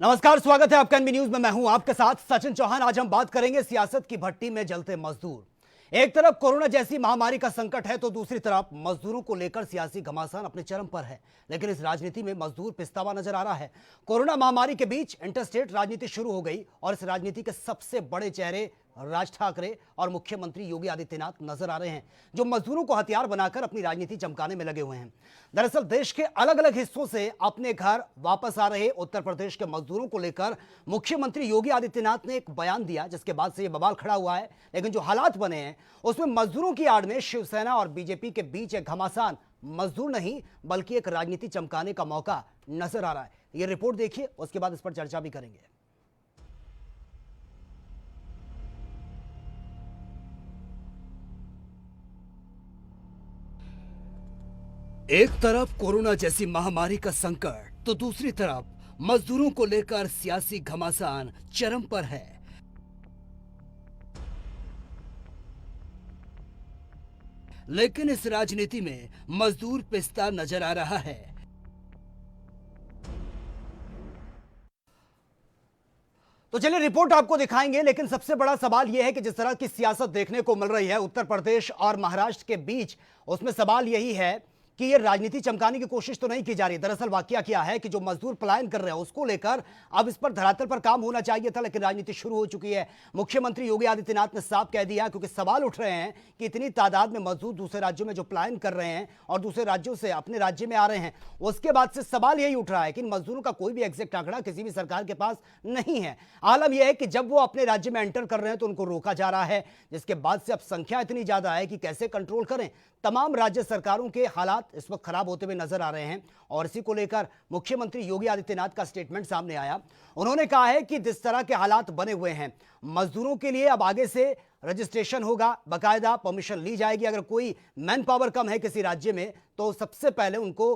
नमस्कार, स्वागत है आपका एनबी न्यूज में। मैं हूं आपके साथ सचिन चौहान। आज हम बात करेंगे सियासत की भट्टी में जलते मजदूर। एक तरफ कोरोना जैसी महामारी का संकट है तो दूसरी तरफ मजदूरों को लेकर सियासी घमासान अपने चरम पर है। लेकिन इस राजनीति में मजदूर पिसता हुआ नजर आ रहा है। कोरोना महामारी के बीच इंटरस्टेट राजनीति शुरू हो गई और इस राजनीति के सबसे बड़े चेहरे राज ठाकरे और मुख्यमंत्री योगी आदित्यनाथ नजर आ रहे हैं, जो मजदूरों को हथियार बनाकर अपनी राजनीति चमकाने में लगे हुए हैं। दरअसल देश के अलग अलग हिस्सों से अपने घर वापस आ रहे उत्तर प्रदेश के मजदूरों को लेकर मुख्यमंत्री योगी आदित्यनाथ ने एक बयान दिया, जिसके बाद से यह बवाल खड़ा हुआ है। लेकिन जो हालात बने हैं उसमें मजदूरों की आड़ में शिवसेना और बीजेपी के बीच एक घमासान मजदूर नहीं बल्कि एक राजनीति चमकाने का मौका नजर आ रहा है। यह रिपोर्ट देखिए, उसके बाद इस पर चर्चा भी करेंगे। एक तरफ कोरोना जैसी महामारी का संकट तो दूसरी तरफ मजदूरों को लेकर सियासी घमासान चरम पर है। लेकिन इस राजनीति में मजदूर पिसता नजर आ रहा है। तो चलिए रिपोर्ट आपको दिखाएंगे, लेकिन सबसे बड़ा सवाल यह है कि जिस तरह की सियासत देखने को मिल रही है उत्तर प्रदेश और महाराष्ट्र के बीच, उसमें सवाल यही है कि ये राजनीति चमकाने की कोशिश तो नहीं की जा रही। दरअसल वाकया क्या है कि जो मजदूर पलायन कर रहे हैं उसको लेकर अब इस पर धरातल पर काम होना चाहिए था, लेकिन राजनीति शुरू हो चुकी है। मुख्यमंत्री योगी आदित्यनाथ ने साफ कह दिया, क्योंकि सवाल उठ रहे हैं कि इतनी तादाद में मजदूर दूसरे राज्यों में जो पलायन कर रहे हैं और दूसरे राज्यों से अपने राज्य में आ रहे हैं, उसके बाद से सवाल यही उठ रहा है कि इन मजदूरों का कोई भी एग्जैक्ट आंकड़ा किसी भी सरकार के पास नहीं है। आलम यह है कि जब वो अपने राज्य में एंटर कर रहे हैं तो उनको रोका जा रहा है, जिसके बाद से अब संख्या इतनी ज्यादा है कि कैसे कंट्रोल करें। तमाम राज्य सरकारों के हालात इस वक्त खराब होते हुए नजर आ रहे हैं और इसी को लेकर मुख्यमंत्री योगी आदित्यनाथ का स्टेटमेंट सामने आया। उन्होंने कहा है कि जिस तरह के हालात बने हुए हैं, मजदूरों के लिए अब आगे से रजिस्ट्रेशन होगा, बाकायदा परमिशन ली जाएगी। अगर कोई मैन पावर कम है किसी राज्य में तो सबसे पहले उनको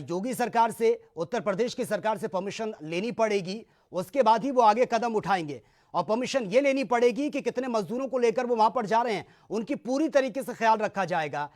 योगी सरकार से, उत्तर प्रदेश की सरकार से परमिशन लेनी पड़ेगी। उसके बाद ही वो आगे कदम उठाएंगे और परमिशन ये लेनी पड़ेगी कि कितने मजदूरों को लेकर वो वहां पर जा रहे हैं, उनकी पूरी तरीके से ख्याल रखा जाएगा।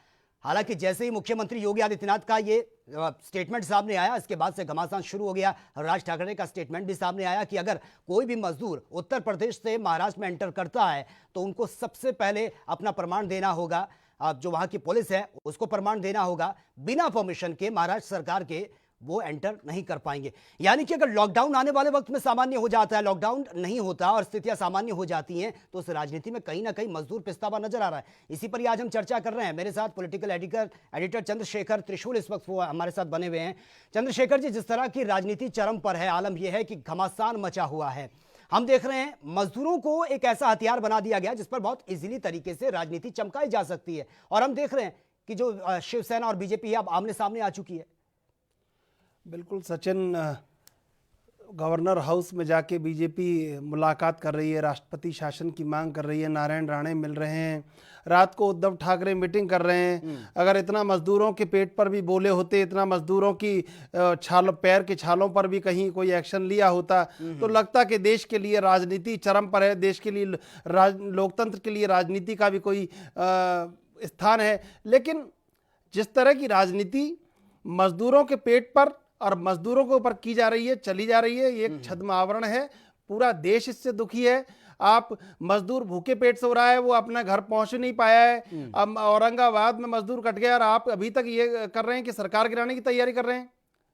हालांकि जैसे ही मुख्यमंत्री योगी आदित्यनाथ का ये स्टेटमेंट सामने आया, इसके बाद से घमासान शुरू हो गया। राज ठाकरे का स्टेटमेंट भी सामने आया कि अगर कोई भी मजदूर उत्तर प्रदेश से महाराष्ट्र में एंटर करता है तो उनको सबसे पहले अपना प्रमाण देना होगा। जो वहां की पुलिस है उसको प्रमाण देना होगा। बिना परमिशन के महाराष्ट्र सरकार के वो एंटर नहीं कर पाएंगे। यानी कि अगर लॉकडाउन आने वाले वक्त में सामान्य हो जाता है, लॉकडाउन नहीं होता और स्थितियां सामान्य हो जाती हैं, तो उस राजनीति में कहीं ना कहीं मजदूर पिसता हुआ नजर आ रहा है। इसी पर ही आज हम चर्चा कर रहे हैं। मेरे साथ पॉलिटिकल एडिटर चंद्रशेखर त्रिशूल इस वक्त वो हमारे साथ बने हुए हैं। चंद्रशेखर जी, जिस तरह की राजनीति चरम पर है, आलम यह है कि घमासान मचा हुआ है। हम देख रहे हैं मजदूरों को एक ऐसा हथियार बना दिया गया जिस पर बहुत इजीली तरीके से राजनीति चमकाई जा सकती है, और हम देख रहे हैं कि जो शिवसेना और बीजेपी है अब आमने सामने आ चुकी है। बिल्कुल सचिन, गवर्नर हाउस में जाके बीजेपी मुलाकात कर रही है, राष्ट्रपति शासन की मांग कर रही है, नारायण राणे मिल रहे हैं, रात को उद्धव ठाकरे मीटिंग कर रहे हैं। अगर इतना मजदूरों के पेट पर भी बोले होते, इतना मजदूरों की पैर के छालों पर भी कहीं कोई एक्शन लिया होता तो लगता कि देश के लिए राजनीति चरम पर है, देश के लिए लोकतंत्र के लिए राजनीति का भी कोई स्थान है। लेकिन जिस तरह की राजनीति मजदूरों के पेट पर और मजदूरों के ऊपर की जा रही है, चली जा रही है, ये एक छद्म आवरण है। पूरा देश इससे दुखी है। आप मजदूर भूखे पेट से हो रहा है, वो अपना घर पहुंच नहीं पाया है। अब औरंगाबाद में मजदूर कट गया और आप अभी तक ये कर रहे हैं कि सरकार गिराने की तैयारी कर रहे हैं।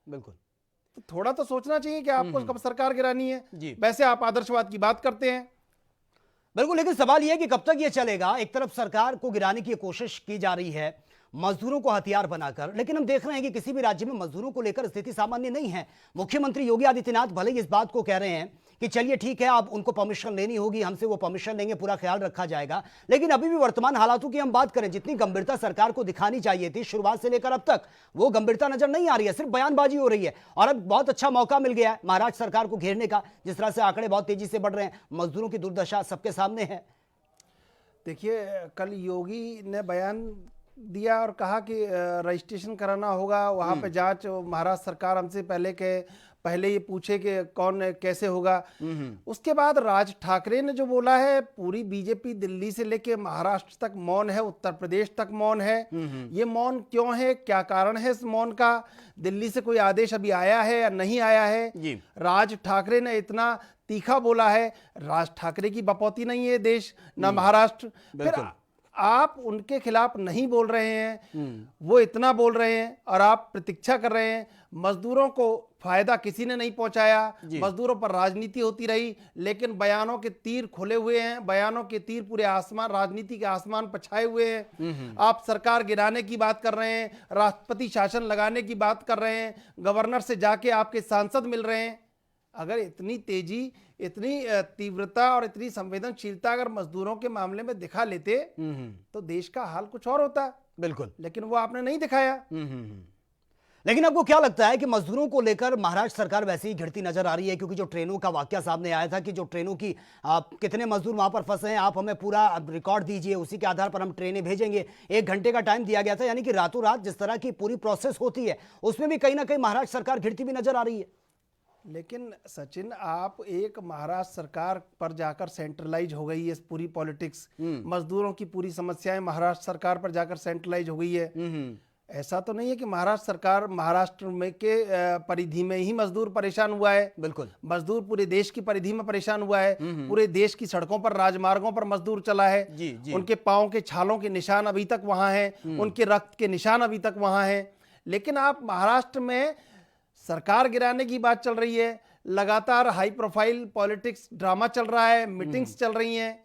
बिल्कुल, तो थोड़ा तो सोचना चाहिए कि आपको कब सरकार गिरानी है। वैसे आप आदर्शवाद की बात करते हैं। बिल्कुल, लेकिन सवाल यह है कि कब तक यह चलेगा। एक तरफ सरकार को गिराने की कोशिश की जा रही है मजदूरों को हथियार बनाकर, लेकिन हम देख रहे हैं कि किसी भी राज्य में मजदूरों को लेकर स्थिति सामान्य नहीं है। मुख्यमंत्री योगी आदित्यनाथ भले ही इस बात को कह रहे हैं कि चलिए ठीक है, आप उनको परमिशन लेनी होगी, हमसे वो परमिशन लेंगे, पूरा ख्याल रखा जाएगा, लेकिन अभी भी वर्तमान हालातों की हम बात करें, जितनी गंभीरता सरकार को दिखानी चाहिए थी शुरुआत से लेकर अब तक, वो गंभीरता नजर नहीं आ रही है, सिर्फ बयानबाजी हो रही है। और अब बहुत अच्छा मौका मिल गया है महाराष्ट्र सरकार को घेरने का। जिस तरह से आंकड़े बहुत तेजी से बढ़ रहे हैं, मजदूरों की दुर्दशा सबके सामने है। देखिए, कल योगी ने बयान दिया और कहा कि रजिस्ट्रेशन कराना होगा, वहाँ पे जांच महाराष्ट्र सरकार हमसे पहले के पहले ये पूछे कि कौन कैसे होगा। उसके बाद राज ठाकरे ने जो बोला है, पूरी बीजेपी दिल्ली से लेके महाराष्ट्र तक मौन है, उत्तर प्रदेश तक मौन है। ये मौन क्यों है, क्या कारण है इस मौन का? दिल्ली से कोई आदेश अभी आया है या नहीं आया है? राज ठाकरे ने इतना तीखा बोला है। राज ठाकरे की बपौती नहीं है देश, ना महाराष्ट्र। फिर आप उनके खिलाफ नहीं बोल रहे हैं, वो इतना बोल रहे हैं और आप प्रतीक्षा कर रहे हैं। मजदूरों को फायदा किसी ने नहीं पहुंचाया, मजदूरों पर राजनीति होती रही, लेकिन बयानों के तीर खुले हुए हैं, बयानों के तीर पूरे आसमान, राजनीति के आसमान पर छाए हुए हैं। आप सरकार गिराने की बात कर रहे हैं, राष्ट्रपति शासन लगाने की बात कर रहे हैं, गवर्नर से जाके आपके सांसद मिल रहे हैं। अगर इतनी तेजी, इतनी तीव्रता और इतनी संवेदनशीलता अगर मजदूरों के मामले में दिखा लेते तो देश का हाल कुछ और होता। बिल्कुल, लेकिन वो आपने नहीं दिखाया। लेकिन आपको क्या लगता है कि मजदूरों को लेकर महाराष्ट्र सरकार वैसे ही घिरती नजर आ रही है? क्योंकि जो ट्रेनों का वाकया सामने आया था कि जो ट्रेनों की कितने मजदूर वहां पर फंसे हैं, आप हमें पूरा रिकॉर्ड दीजिए, उसी के आधार पर हम ट्रेनें भेजेंगे। 1 घंटे का टाइम दिया गया था, यानी कि रातों रात जिस तरह की पूरी प्रोसेस होती है उसमें भी कहीं ना कहीं महाराष्ट्र सरकार घिरती भी नजर आ रही है। लेकिन सचिन, आप एक महाराष्ट्र सरकार पर जाकर सेंट्रलाइज हो गई है पूरी पॉलिटिक्स, मजदूरों की पूरी समस्याएं महाराष्ट्र सरकार पर जाकर सेंट्रलाइज हो गई है। ऐसा तो नहीं है कि महाराष्ट्र सरकार, महाराष्ट्र में के परिधि में ही मजदूर परेशान हुआ है। बिल्कुल, मजदूर पूरे देश की परिधि में परेशान हुआ है। पूरे देश की सड़कों पर, राजमार्गों पर मजदूर चला है। उनके पांव के छालों के निशान अभी तक वहां हैं, उनके रक्त के निशान अभी तक वहां हैं। लेकिन आप महाराष्ट्र में सरकार गिराने की बात चल रही है, लगातार हाई प्रोफाइल पॉलिटिक्स ड्रामा चल रहा है, मीटिंग्स चल रही हैं।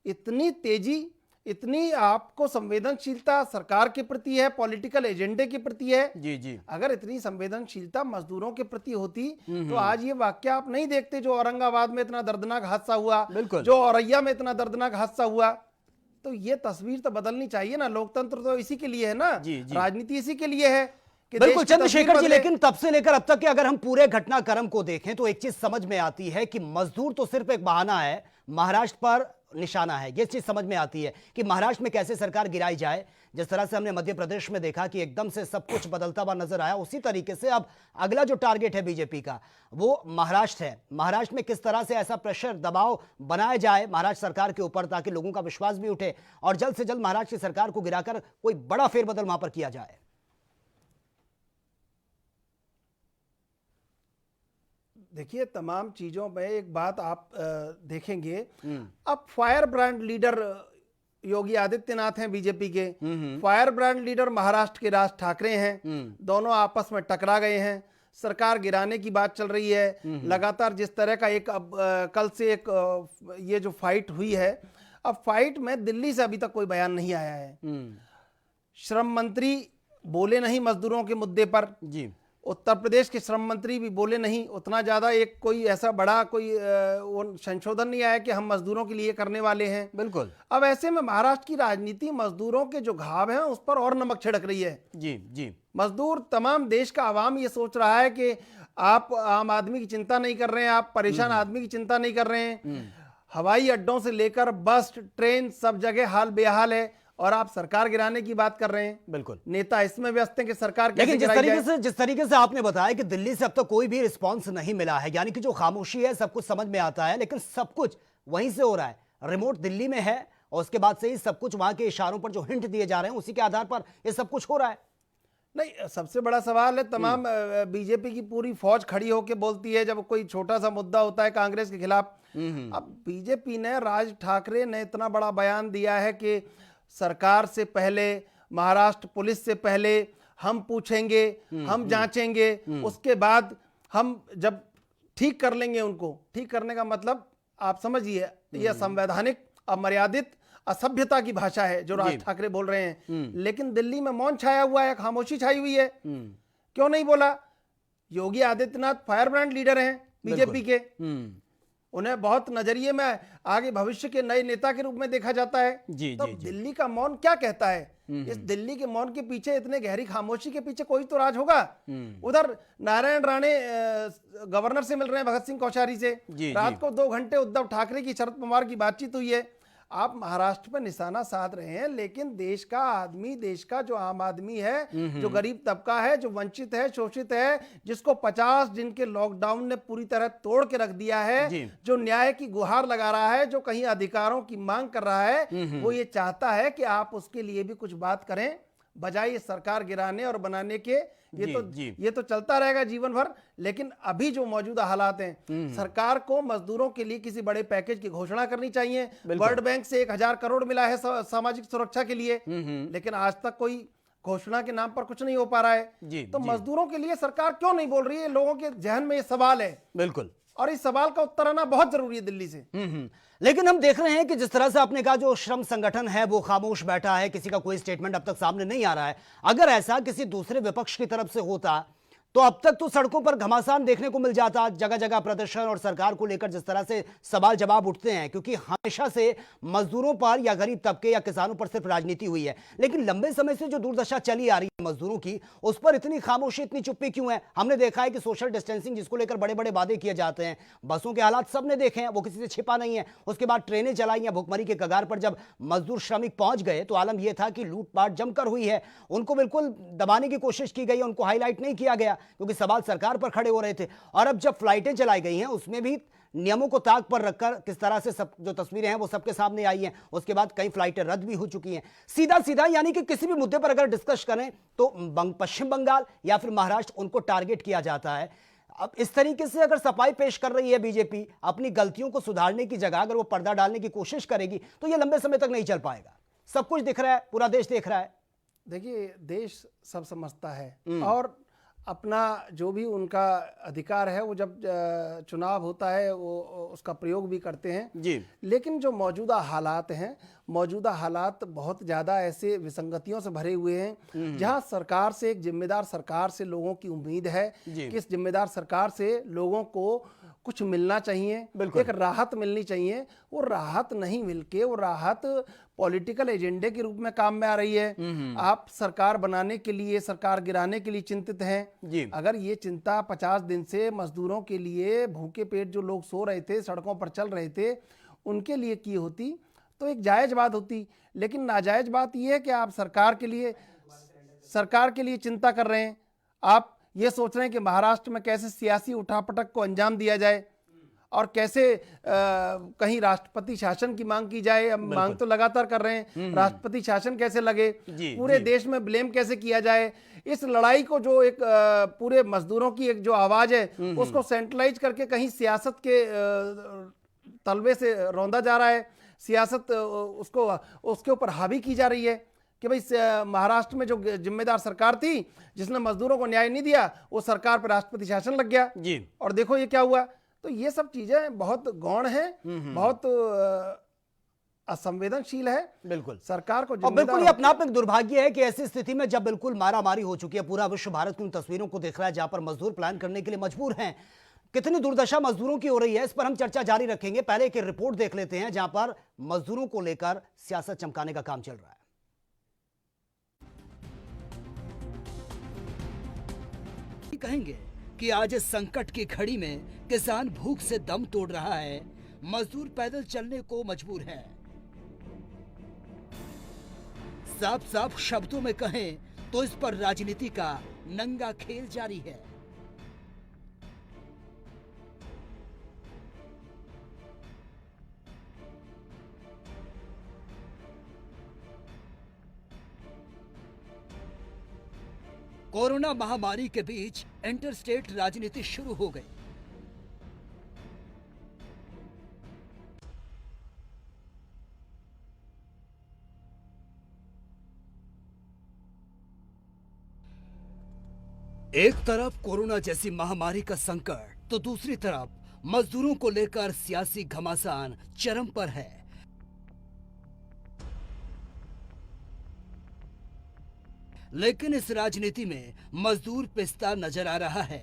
इतनी तेजी, इतनी आपको संवेदनशीलता सरकार के प्रति है, पॉलिटिकल एजेंडे के प्रति है। जी। अगर इतनी संवेदनशीलता मजदूरों के प्रति होती तो आज ये वाक्य आप नहीं देखते, जो औरंगाबाद में इतना दर्दनाक हादसा हुआ, जो औरैया में इतना दर्दनाक हादसा हुआ। तो ये तस्वीर तो बदलनी चाहिए ना। लोकतंत्र तो इसी के लिए है ना, राजनीति इसी के लिए है। बिल्कुल चंद्रशेखर जी, लेकिन तब से लेकर अब तक के अगर हम पूरे घटनाक्रम को देखें तो एक चीज समझ में आती है कि मजदूर तो सिर्फ एक बहाना है, महाराष्ट्र पर निशाना है। ये चीज समझ में आती है कि महाराष्ट्र में कैसे सरकार गिराई जाए। जिस तरह से हमने मध्य प्रदेश में देखा कि एकदम से सब कुछ बदलता हुआ नजर आया, उसी तरीके से अब अगला जो टारगेट है बीजेपी का वो महाराष्ट्र है। महाराष्ट्र में किस तरह से ऐसा प्रेशर, दबाव बनाया जाए महाराष्ट्र सरकार के ऊपर ताकि लोगों का विश्वास भी उठे और जल्द से जल्द महाराष्ट्र की सरकार को गिराकर कोई बड़ा फेरबदल वहां पर किया जाए। देखिए, तमाम चीजों में एक बात आप देखेंगे, अब fire brand leader Yogi Adityanath हैं बीजेपी के, फायर ब्रांड लीडर महाराष्ट्र के राज ठाकरे हैं। दोनों आपस में टकरा गए हैं, सरकार गिराने की बात चल रही है। लगातार जिस तरह का एक कल से एक ये जो फाइट हुई है, अब फाइट में दिल्ली से अभी तक कोई बयान नहीं आया है। श्रम मंत्री बोले नहीं मजदूरों के मुद्दे पर जी, उत्तर प्रदेश के श्रम मंत्री भी बोले नहीं उतना ज्यादा। एक कोई ऐसा बड़ा कोई संशोधन नहीं आया कि हम मजदूरों के लिए करने वाले हैं। बिल्कुल। अब ऐसे में महाराष्ट्र की राजनीति मजदूरों के जो घाव हैं उस पर और नमक छिड़क रही है। जी। मजदूर, तमाम देश का आवाम ये सोच रहा है कि आप आम आदमी की चिंता नहीं कर रहे हैं, आप परेशान आदमी की चिंता नहीं कर रहे हैं। हवाई अड्डों से लेकर बस, ट्रेन, सब जगह हाल बेहाल है और आप सरकार गिराने की बात कर रहे हैं। बिल्कुल, नेता इसमें व्यस्त हैं कि सरकार कैसे गिराई जाए। लेकिन जिस तरीके से आपने बताया कि दिल्ली से अब तक कोई भी रिस्पांस नहीं मिला है, यानी कि जो खामोशी है सब कुछ समझ में आता है, लेकिन सब कुछ वहीं से हो रहा है। रिमोट दिल्ली में है और उसके बाद से ही सब कुछ वहां के इशारों पर जो हिंट दिए जा रहे हैं उसी के आधार पर ये सब कुछ हो रहा है। नहीं, सबसे बड़ा सवाल है, तमाम बीजेपी की पूरी फौज खड़ी होकर बोलती है जब कोई छोटा सा मुद्दा होता है कांग्रेस के खिलाफ। अब बीजेपी ने, राज ठाकरे ने इतना बड़ा बयान दिया है कि सरकार से पहले, महाराष्ट्र पुलिस से पहले हम पूछेंगे, हम जांचेंगे, उसके बाद हम जब ठीक कर लेंगे उनको। ठीक करने का मतलब आप समझिए, यह असंवैधानिक, अमर्यादित, असभ्यता की भाषा है जो राज ठाकरे बोल रहे हैं। लेकिन दिल्ली में मौन छाया हुआ है, खामोशी छाई हुई है। क्यों नहीं बोला? Yogi Adityanath fire brand leader हैं बीजेपी के, उन्हें बहुत नजरिए में आगे भविष्य के नए नेता के रूप में देखा जाता है। तो दिल्ली का मौन क्या कहता है? इस दिल्ली के मौन के पीछे, इतने गहरी खामोशी के पीछे कोई तो राज होगा। उधर नारायण राणे गवर्नर से मिल रहे हैं, भगत सिंह कोश्यारी से। रात को 2 घंटे उद्धव ठाकरे की, शरद पवार की बातचीत हुई है। आप महाराष्ट्र पर निशाना साध रहे हैं, लेकिन देश का आदमी, देश का जो आम आदमी है, जो गरीब तबका है, जो वंचित है, शोषित है, जिसको 50 दिन के लॉकडाउन ने पूरी तरह तोड़ के रख दिया है, जो न्याय की गुहार लगा रहा है, जो कहीं अधिकारों की मांग कर रहा है, वो ये चाहता है कि आप उसके लिए भी कुछ बात करें, बजाय सरकार गिराने और बनाने के। ये तो चलता रहेगा जीवन भर। लेकिन अभी जो मौजूदा हालात हैं, सरकार को मजदूरों के लिए किसी बड़े पैकेज की घोषणा करनी चाहिए। वर्ल्ड बैंक से 1000 करोड़ मिला है सामाजिक सुरक्षा के लिए, लेकिन आज तक कोई घोषणा के नाम पर कुछ नहीं हो पा रहा है। तो मजदूरों के लिए सरकार क्यों नहीं बोल रही है? लोगों के जहन में ये सवाल है। बिल्कुल, और इस सवाल का उत्तर आना बहुत जरूरी है दिल्ली से। लेकिन हम देख रहे हैं कि जिस तरह से आपने कहा, जो श्रम संगठन है वो खामोश बैठा है, किसी का कोई स्टेटमेंट अब तक सामने नहीं आ रहा है। अगर ऐसा किसी दूसरे विपक्ष की तरफ से होता तो अब तक तो सड़कों पर घमासान देखने को मिल जाता, जगह जगह प्रदर्शन और सरकार को लेकर जिस तरह से सवाल जवाब उठते हैं, क्योंकि हमेशा से मजदूरों पर या गरीब तबके या किसानों पर सिर्फ राजनीति हुई है। लेकिन लंबे समय से जो दुर्दशा चली आ रही है मजदूरों की, उस पर इतनी खामोशी, इतनी चुप्पी क्यों है? हमने देखा है कि सोशल डिस्टेंसिंग जिसको लेकर बड़े बड़े वादे किए जाते हैं, बसों के हालात सबने देखे हैं, वो किसी से छिपा नहीं है। उसके बाद ट्रेनें चलाई हैं, भुखमरी के कगार पर जब मजदूर श्रमिक पहुंच गए तो आलम यह था कि लूटपाट जमकर हुई है। उनको बिल्कुल दबाने की कोशिश की गई, उनको हाईलाइट नहीं किया गया, क्योंकि सवाल सरकार पर खड़े हो रहे थे। और अब जब फ्लाइटें चलाई गई हैं, उसमें भी नियमों को ताक पर रखकर किस तरह से सब जो तस्वीरें हैं वो सबके सामने आई हैं। उसके बाद कई फ्लाइटें रद्द भी हो चुकी हैं। सीधा सीधा यानी कि किसी भी मुद्दे पर अगर डिस्कस करें तो पश्चिम बंगाल या फिर महाराष्ट्र, उनको टारगेट किया जाता है। अब इस तरीके से अगर सफाई पेश कर रही है बीजेपी, अपनी गलतियों को सुधारने की जगह अगर वो पर्दा डालने की कोशिश करेगी तो ये लंबे समय तक नहीं चल पाएगा। सब कुछ दिख रहा है, पूरा देश देख रहा है। देखिए, देश सब समझता है और अपना जो भी उनका अधिकार है, वो जब चुनाव होता है वो उसका प्रयोग भी करते हैं जी। लेकिन जो मौजूदा हालात हैं, मौजूदा हालात बहुत ज़्यादा ऐसे विसंगतियों से भरे हुए हैं, जहां सरकार से, एक जिम्मेदार सरकार से लोगों की उम्मीद है कि इस जिम्मेदार सरकार से लोगों को कुछ मिलना चाहिए, एक राहत मिलनी चाहिए। वो राहत नहीं मिलके, वो राहत पॉलिटिकल एजेंडे के रूप में काम में आ रही है। आप सरकार बनाने के लिए, सरकार गिराने के लिए चिंतित हैं। अगर ये चिंता 50 दिन से मजदूरों के लिए, भूखे पेट जो लोग सो रहे थे, सड़कों पर चल रहे थे, उनके लिए की होती तो एक जायज बात होती। लेकिन नाजायज बात यह है कि आप सरकार के लिए चिंता कर रहे हैं। आप ये सोच रहे हैं कि महाराष्ट्र में कैसे सियासी उठापटक को अंजाम दिया जाए और कैसे कहीं राष्ट्रपति शासन की मांग की जाए। मांग तो लगातार कर रहे हैं, राष्ट्रपति शासन कैसे लगे, पूरे देश में ब्लेम कैसे किया जाए। इस लड़ाई को जो एक पूरे मजदूरों की एक जो आवाज है, उसको सेंट्रलाइज करके कहीं सियासत के तलवे से रौंदा जा रहा है। सियासत उसके ऊपर हावी की जा रही है कि भाई महाराष्ट्र में जो जिम्मेदार सरकार थी, जिसने मजदूरों को न्याय नहीं दिया, वो सरकार पर राष्ट्रपति शासन लग गया जी। और देखो ये क्या हुआ। तो ये सब चीजें बहुत गौण है, बहुत असंवेदनशील है। बिल्कुल सरकार को, और बिल्कुल ये अपना आप एक दुर्भाग्य है कि ऐसी स्थिति में जब बिल्कुल मारामारी हो चुकी है, पूरा विश्व भारत की उन तस्वीरों को देख रहा है जहां पर मजदूर प्लान करने के लिए मजबूर हैं। कितनी दुर्दशा मजदूरों की हो रही है, इस पर हम चर्चा जारी रखेंगे। पहले एक रिपोर्ट देख लेते हैं जहां पर मजदूरों को लेकर सियासत चमकाने का काम चल रहा है। कहेंगे कि आज इस संकट की घड़ी में किसान भूख से दम तोड़ रहा है, मजदूर पैदल चलने को मजबूर है। साफ साफ शब्दों में कहें तो इस पर राजनीति का नंगा खेल जारी है। कोरोना महामारी के बीच इंटरस्टेट राजनीति शुरू हो गई। एक तरफ कोरोना जैसी महामारी का संकट, तो दूसरी तरफ मजदूरों को लेकर सियासी घमासान चरम पर है। लेकिन इस राजनीति में मजदूर पिसता नजर आ रहा है।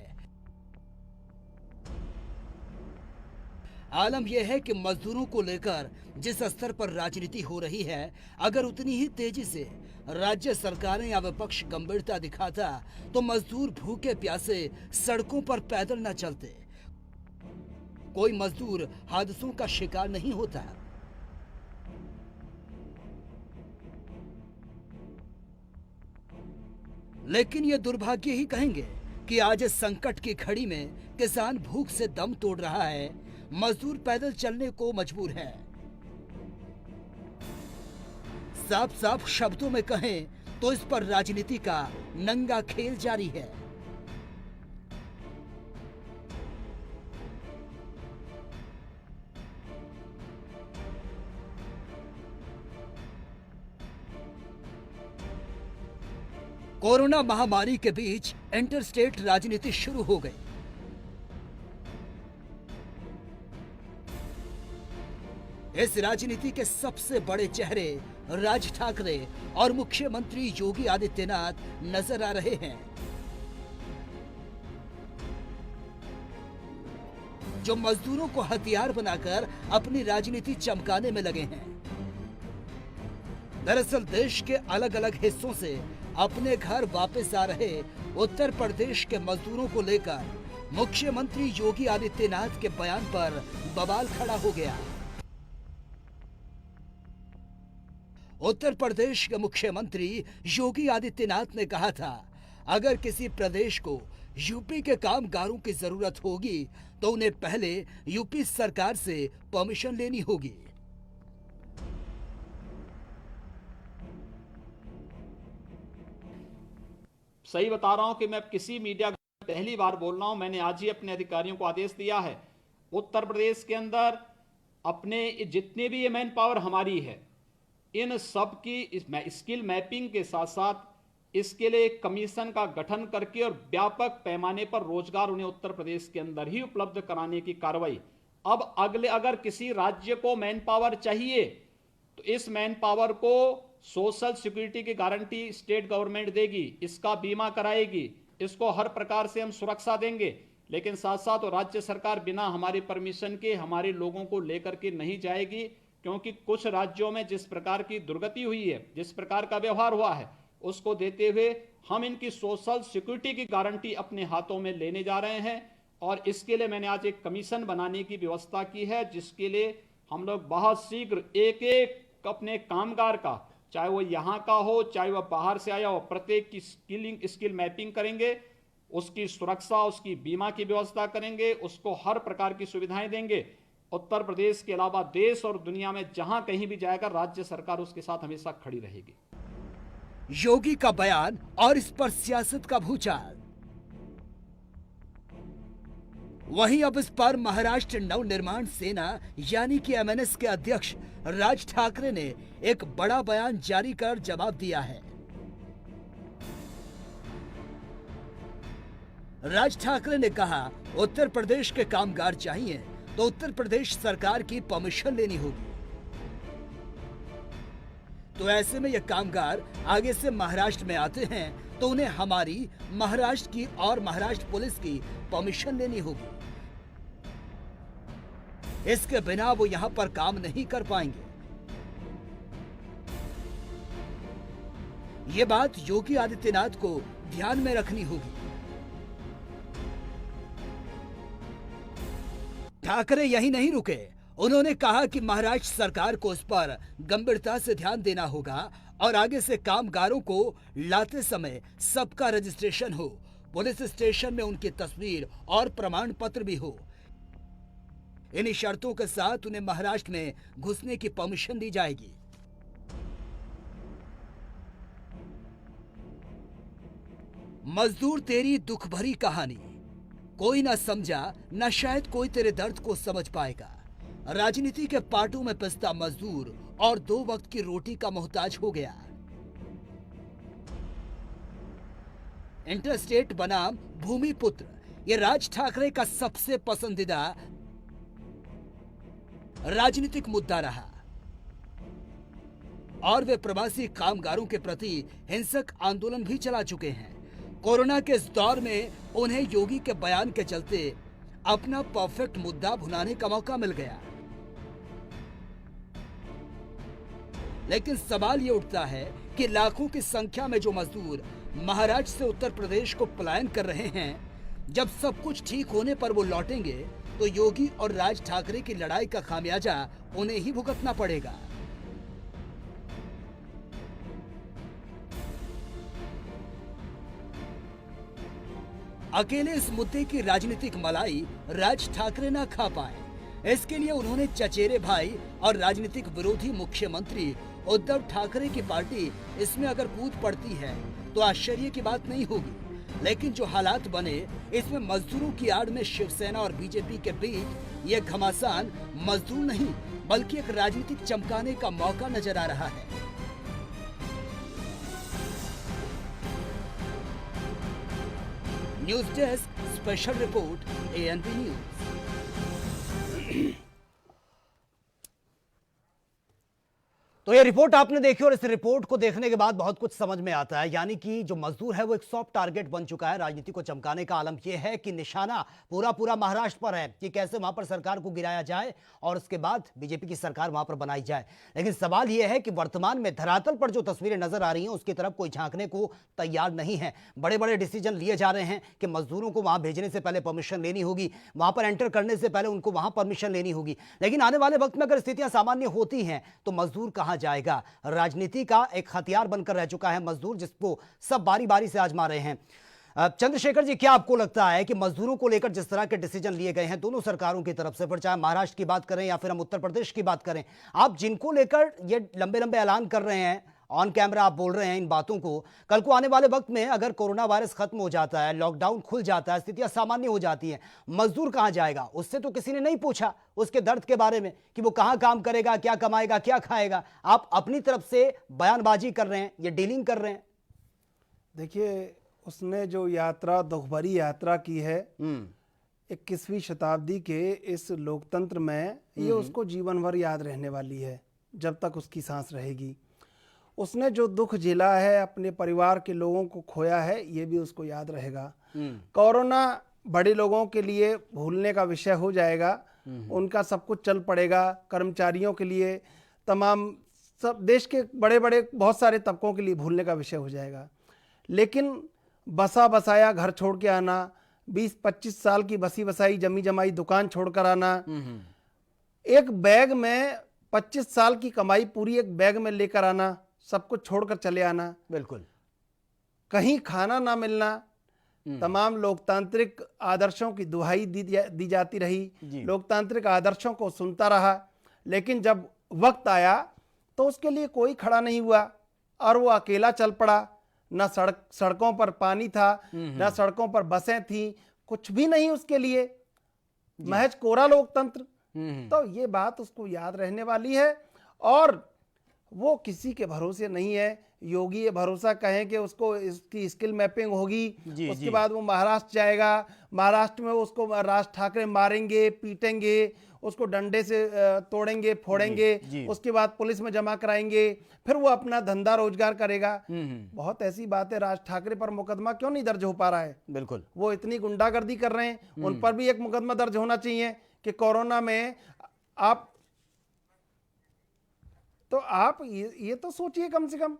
आलम यह है कि मजदूरों को लेकर जिस स्तर पर राजनीति हो रही है, अगर उतनी ही तेजी से राज्य सरकारें या विपक्ष गंभीरता दिखाता तो मजदूर भूखे प्यासे सड़कों पर पैदल न चलते, कोई मजदूर हादसों का शिकार नहीं होता। लेकिन ये दुर्भाग्य ही कहेंगे कि आज इस संकट की घड़ी में किसान भूख से दम तोड़ रहा है, मजदूर पैदल चलने को मजबूर है। साफ साफ शब्दों में कहें तो इस पर राजनीति का नंगा खेल जारी है। कोरोना महामारी के बीच इंटरस्टेट राजनीति शुरू हो गई। इस राजनीति के सबसे बड़े चेहरे राज ठाकरे और मुख्यमंत्री योगी आदित्यनाथ नजर आ रहे हैं, जो मजदूरों को हथियार बनाकर अपनी राजनीति चमकाने में लगे हैं। दरअसल देश के अलग अलग हिस्सों से अपने घर वापस आ रहे उत्तर प्रदेश के मजदूरों को लेकर मुख्यमंत्री योगी आदित्यनाथ के बयान पर बवाल खड़ा हो गया। उत्तर प्रदेश के मुख्यमंत्री योगी आदित्यनाथ ने कहा था, अगर किसी प्रदेश को यूपी के कामगारों की जरूरत होगी तो उन्हें पहले यूपी सरकार से परमिशन लेनी होगी। सही बता रहा हूं कि मैं किसी मीडिया पहली बार बोल रहा हूं। मैंने आज ही अपने अधिकारियों को आदेश दिया है, उत्तर प्रदेश के अंदर अपने जितने भी ये मैन पावर हमारी है, इन सब की स्किल मैपिंग के साथ साथ इसके लिए एक कमीशन का गठन करके और व्यापक पैमाने पर रोजगार उन्हें उत्तर प्रदेश के अंदर ही उपलब्ध कराने की कार्रवाई। अब अगर किसी राज्य को मैन पावर चाहिए तो इस मैन पावर को सोशल सिक्योरिटी की गारंटी स्टेट गवर्नमेंट देगी, इसका बीमा कराएगी, इसको हर प्रकार से हम सुरक्षा देंगे। लेकिन साथ साथ राज्य सरकार बिना हमारी परमिशन के हमारे लोगों को लेकर के नहीं जाएगी, क्योंकि कुछ राज्यों में जिस प्रकार की दुर्गति हुई है, जिस प्रकार का व्यवहार हुआ है, उसको देते हुए हम इनकी सोशल सिक्योरिटी की गारंटी अपने हाथों में लेने जा रहे हैं। और इसके लिए मैंने आज एक कमीशन बनाने की व्यवस्था की है, जिसके लिए हम लोग बहुत शीघ्र एक एक अपने कामगार का, चाहे वो यहाँ का हो चाहे वह बाहर से आया हो, प्रत्येक की स्किल मैपिंग करेंगे, उसकी सुरक्षा, उसकी बीमा की व्यवस्था करेंगे, उसको हर प्रकार की सुविधाएं देंगे। उत्तर प्रदेश के अलावा देश और दुनिया में जहां कहीं भी जाएगा, राज्य सरकार उसके साथ हमेशा खड़ी रहेगी। योगी का बयान और इस पर सियासत का भूचाल। वहीं अब इस पर महाराष्ट्र नवनिर्माण सेना यानी कि एमएनएस के अध्यक्ष राज ठाकरे ने एक बड़ा बयान जारी कर जवाब दिया है। राज ठाकरे ने कहा, उत्तर प्रदेश के कामगार चाहिए तो उत्तर प्रदेश सरकार की परमिशन लेनी होगी। तो ऐसे में ये कामगार आगे से महाराष्ट्र में आते हैं तो उन्हें हमारी महाराष्ट्र की और महाराष्ट्र पुलिस की परमिशन लेनी होगी। इसके बिना वो यहां पर काम नहीं कर पाएंगे। ये बात योगी आदित्यनाथ को ध्यान में रखनी होगी। ठाकरे यही नहीं रुके, उन्होंने कहा कि महाराष्ट्र सरकार को इस पर गंभीरता से ध्यान देना होगा और आगे से कामगारों को लाते समय सबका रजिस्ट्रेशन हो, पुलिस स्टेशन में उनकी तस्वीर और प्रमाण पत्र भी हो। इन्हीं शर्तों के साथ उन्हें महाराष्ट्र में घुसने की परमिशन दी जाएगी। मजदूर तेरी दुख भरी कहानी, कोई ना समझा, न शायद कोई तेरे दर्द को समझ पाएगा। राजनीति के पाटों में पिसता मजदूर और 2 वक्त की रोटी का मोहताज हो गया। इंटरस्टेट बनाम भूमिपुत्र, ये राज ठाकरे का सबसे पसंदीदा राजनीतिक मुद्दा रहा और वे प्रवासी कामगारों के प्रति हिंसक आंदोलन भी चला चुके हैं। कोरोना के इस दौर में उन्हें योगी के बयान के चलते अपना परफेक्ट मुद्दा भुनाने का मौका मिल गया। लेकिन सवाल ये उठता है कि लाखों की संख्या में जो मजदूर महाराष्ट्र से उत्तर प्रदेश को पलायन कर रहे हैं, जब सब कुछ ठीक होने पर वो लौटेंगे तो योगी और राज ठाकरे की लड़ाई का खामियाजा उन्हें ही भुगतना पड़ेगा। अकेले इस मुद्दे की राजनीतिक मलाई राज ठाकरे न खा पाए। इसके लिए उन्होंने चचेरे भाई और राजनीतिक विरोधी मुख्यमंत्री उद्धव ठाकरे की पार्टी इसमें अगर कूद पड़ती है तो आश्चर्य की बात नहीं होगी। लेकिन जो हालात बने, इसमें मजदूरों की आड़ में शिवसेना और बीजेपी के बीच ये घमासान मजदूर नहीं बल्कि एक राजनीतिक चमकाने का मौका नजर आ रहा है। News desk special report ANP news. तो ये रिपोर्ट आपने देखी और इस रिपोर्ट को देखने के बाद बहुत कुछ समझ में आता है, यानी कि जो मजदूर है वो एक सॉफ्ट टारगेट बन चुका है। राजनीति को चमकाने का आलम यह है कि निशाना पूरा महाराष्ट्र पर है कि कैसे वहां पर सरकार को गिराया जाए और उसके बाद बीजेपी की सरकार वहां पर बनाई जाए। लेकिन सवाल यह है कि वर्तमान में धरातल पर जो तस्वीरें नजर आ रही हैं उसकी तरफ कोई झांकने को तैयार नहीं है। बड़े बड़े डिसीजन लिए जा रहे हैं कि मजदूरों को वहां भेजने से पहले परमिशन लेनी होगी, वहां पर एंटर करने से पहले उनको वहां परमिशन लेनी होगी। लेकिन आने वाले वक्त में अगर स्थितियां सामान्य होती हैं तो मजदूर कहां जाएगा? राजनीति का एक हथियार बनकर रह चुका है मजदूर, जिसको सब बारी बारी से आजमा रहे हैं। चंद्रशेखर जी, क्या आपको लगता है कि मजदूरों को लेकर जिस तरह के डिसीजन लिए गए हैं दोनों सरकारों की तरफ से, फिर चाहे महाराष्ट्र की बात करें या फिर हम उत्तर प्रदेश की बात करें, आप जिनको लेकर ये लंबे लंबे ऐलान कर रहे हैं, ऑन कैमरा आप बोल रहे हैं इन बातों को, कल को आने वाले वक्त में अगर कोरोना वायरस खत्म हो जाता है, लॉकडाउन खुल जाता है, स्थितियां सामान्य हो जाती हैं, मजदूर कहां जाएगा? उससे तो किसी ने नहीं पूछा उसके दर्द के बारे में कि वो कहां काम करेगा, क्या कमाएगा, क्या खाएगा। आप अपनी तरफ से बयानबाजी कर रहे हैं, ये डीलिंग कर रहे हैं। देखिए, उसने जो यात्रा, दुखभरी यात्रा की है 21वीं शताब्दी के इस लोकतंत्र में, ये उसको जीवन भर याद रहने वाली है जब तक उसकी सांस रहेगी। उसने जो दुख झेला है, अपने परिवार के लोगों को खोया है, ये भी उसको याद रहेगा। कोरोना बड़े लोगों के लिए भूलने का विषय हो जाएगा, उनका सब कुछ चल पड़ेगा। कर्मचारियों के लिए, तमाम सब देश के बड़े बड़े बहुत सारे तबकों के लिए भूलने का विषय हो जाएगा। लेकिन बसा बसाया घर छोड़ के आना, 20-25 साल की बसी बसाई जमी जमाई दुकान छोड़कर आना, एक बैग में 25 साल की कमाई पूरी एक बैग में लेकर आना, सब कुछ छोड़कर चले आना, बिल्कुल, कहीं खाना ना मिलना, तमाम लोकतांत्रिक आदर्शों की दुहाई दी जाती रही, लोकतांत्रिक आदर्शों को सुनता रहा, लेकिन जब वक्त आया तो उसके लिए कोई खड़ा नहीं हुआ और वो अकेला चल पड़ा। ना सड़कों पर पानी था, ना सड़कों पर बसें थी, कुछ भी नहीं उसके लिए, महज कोरा लोकतंत्र। तो ये बात उसको याद रहने वाली है और वो किसी के भरोसे नहीं है। योगी ये भरोसा कहें कि उसको इसकी स्किल मैपिंग होगी, उसके बाद वो महाराष्ट्र जाएगा, महाराष्ट्र में उसको राज ठाकरे मारेंगे, पीटेंगे, उसको डंडे से तोड़ेंगे, फोड़ेंगे, उसके बाद पुलिस में जमा कराएंगे, फिर वो अपना धंधा रोजगार करेगा। बहुत ऐसी बात है। राज ठाकरे पर मुकदमा क्यों नहीं दर्ज हो पा रहा है? बिल्कुल, वो इतनी गुंडागर्दी कर रहे हैं, उन पर भी एक मुकदमा दर्ज होना चाहिए कि कोरोना में आप ये तो सोचिए, कम से कम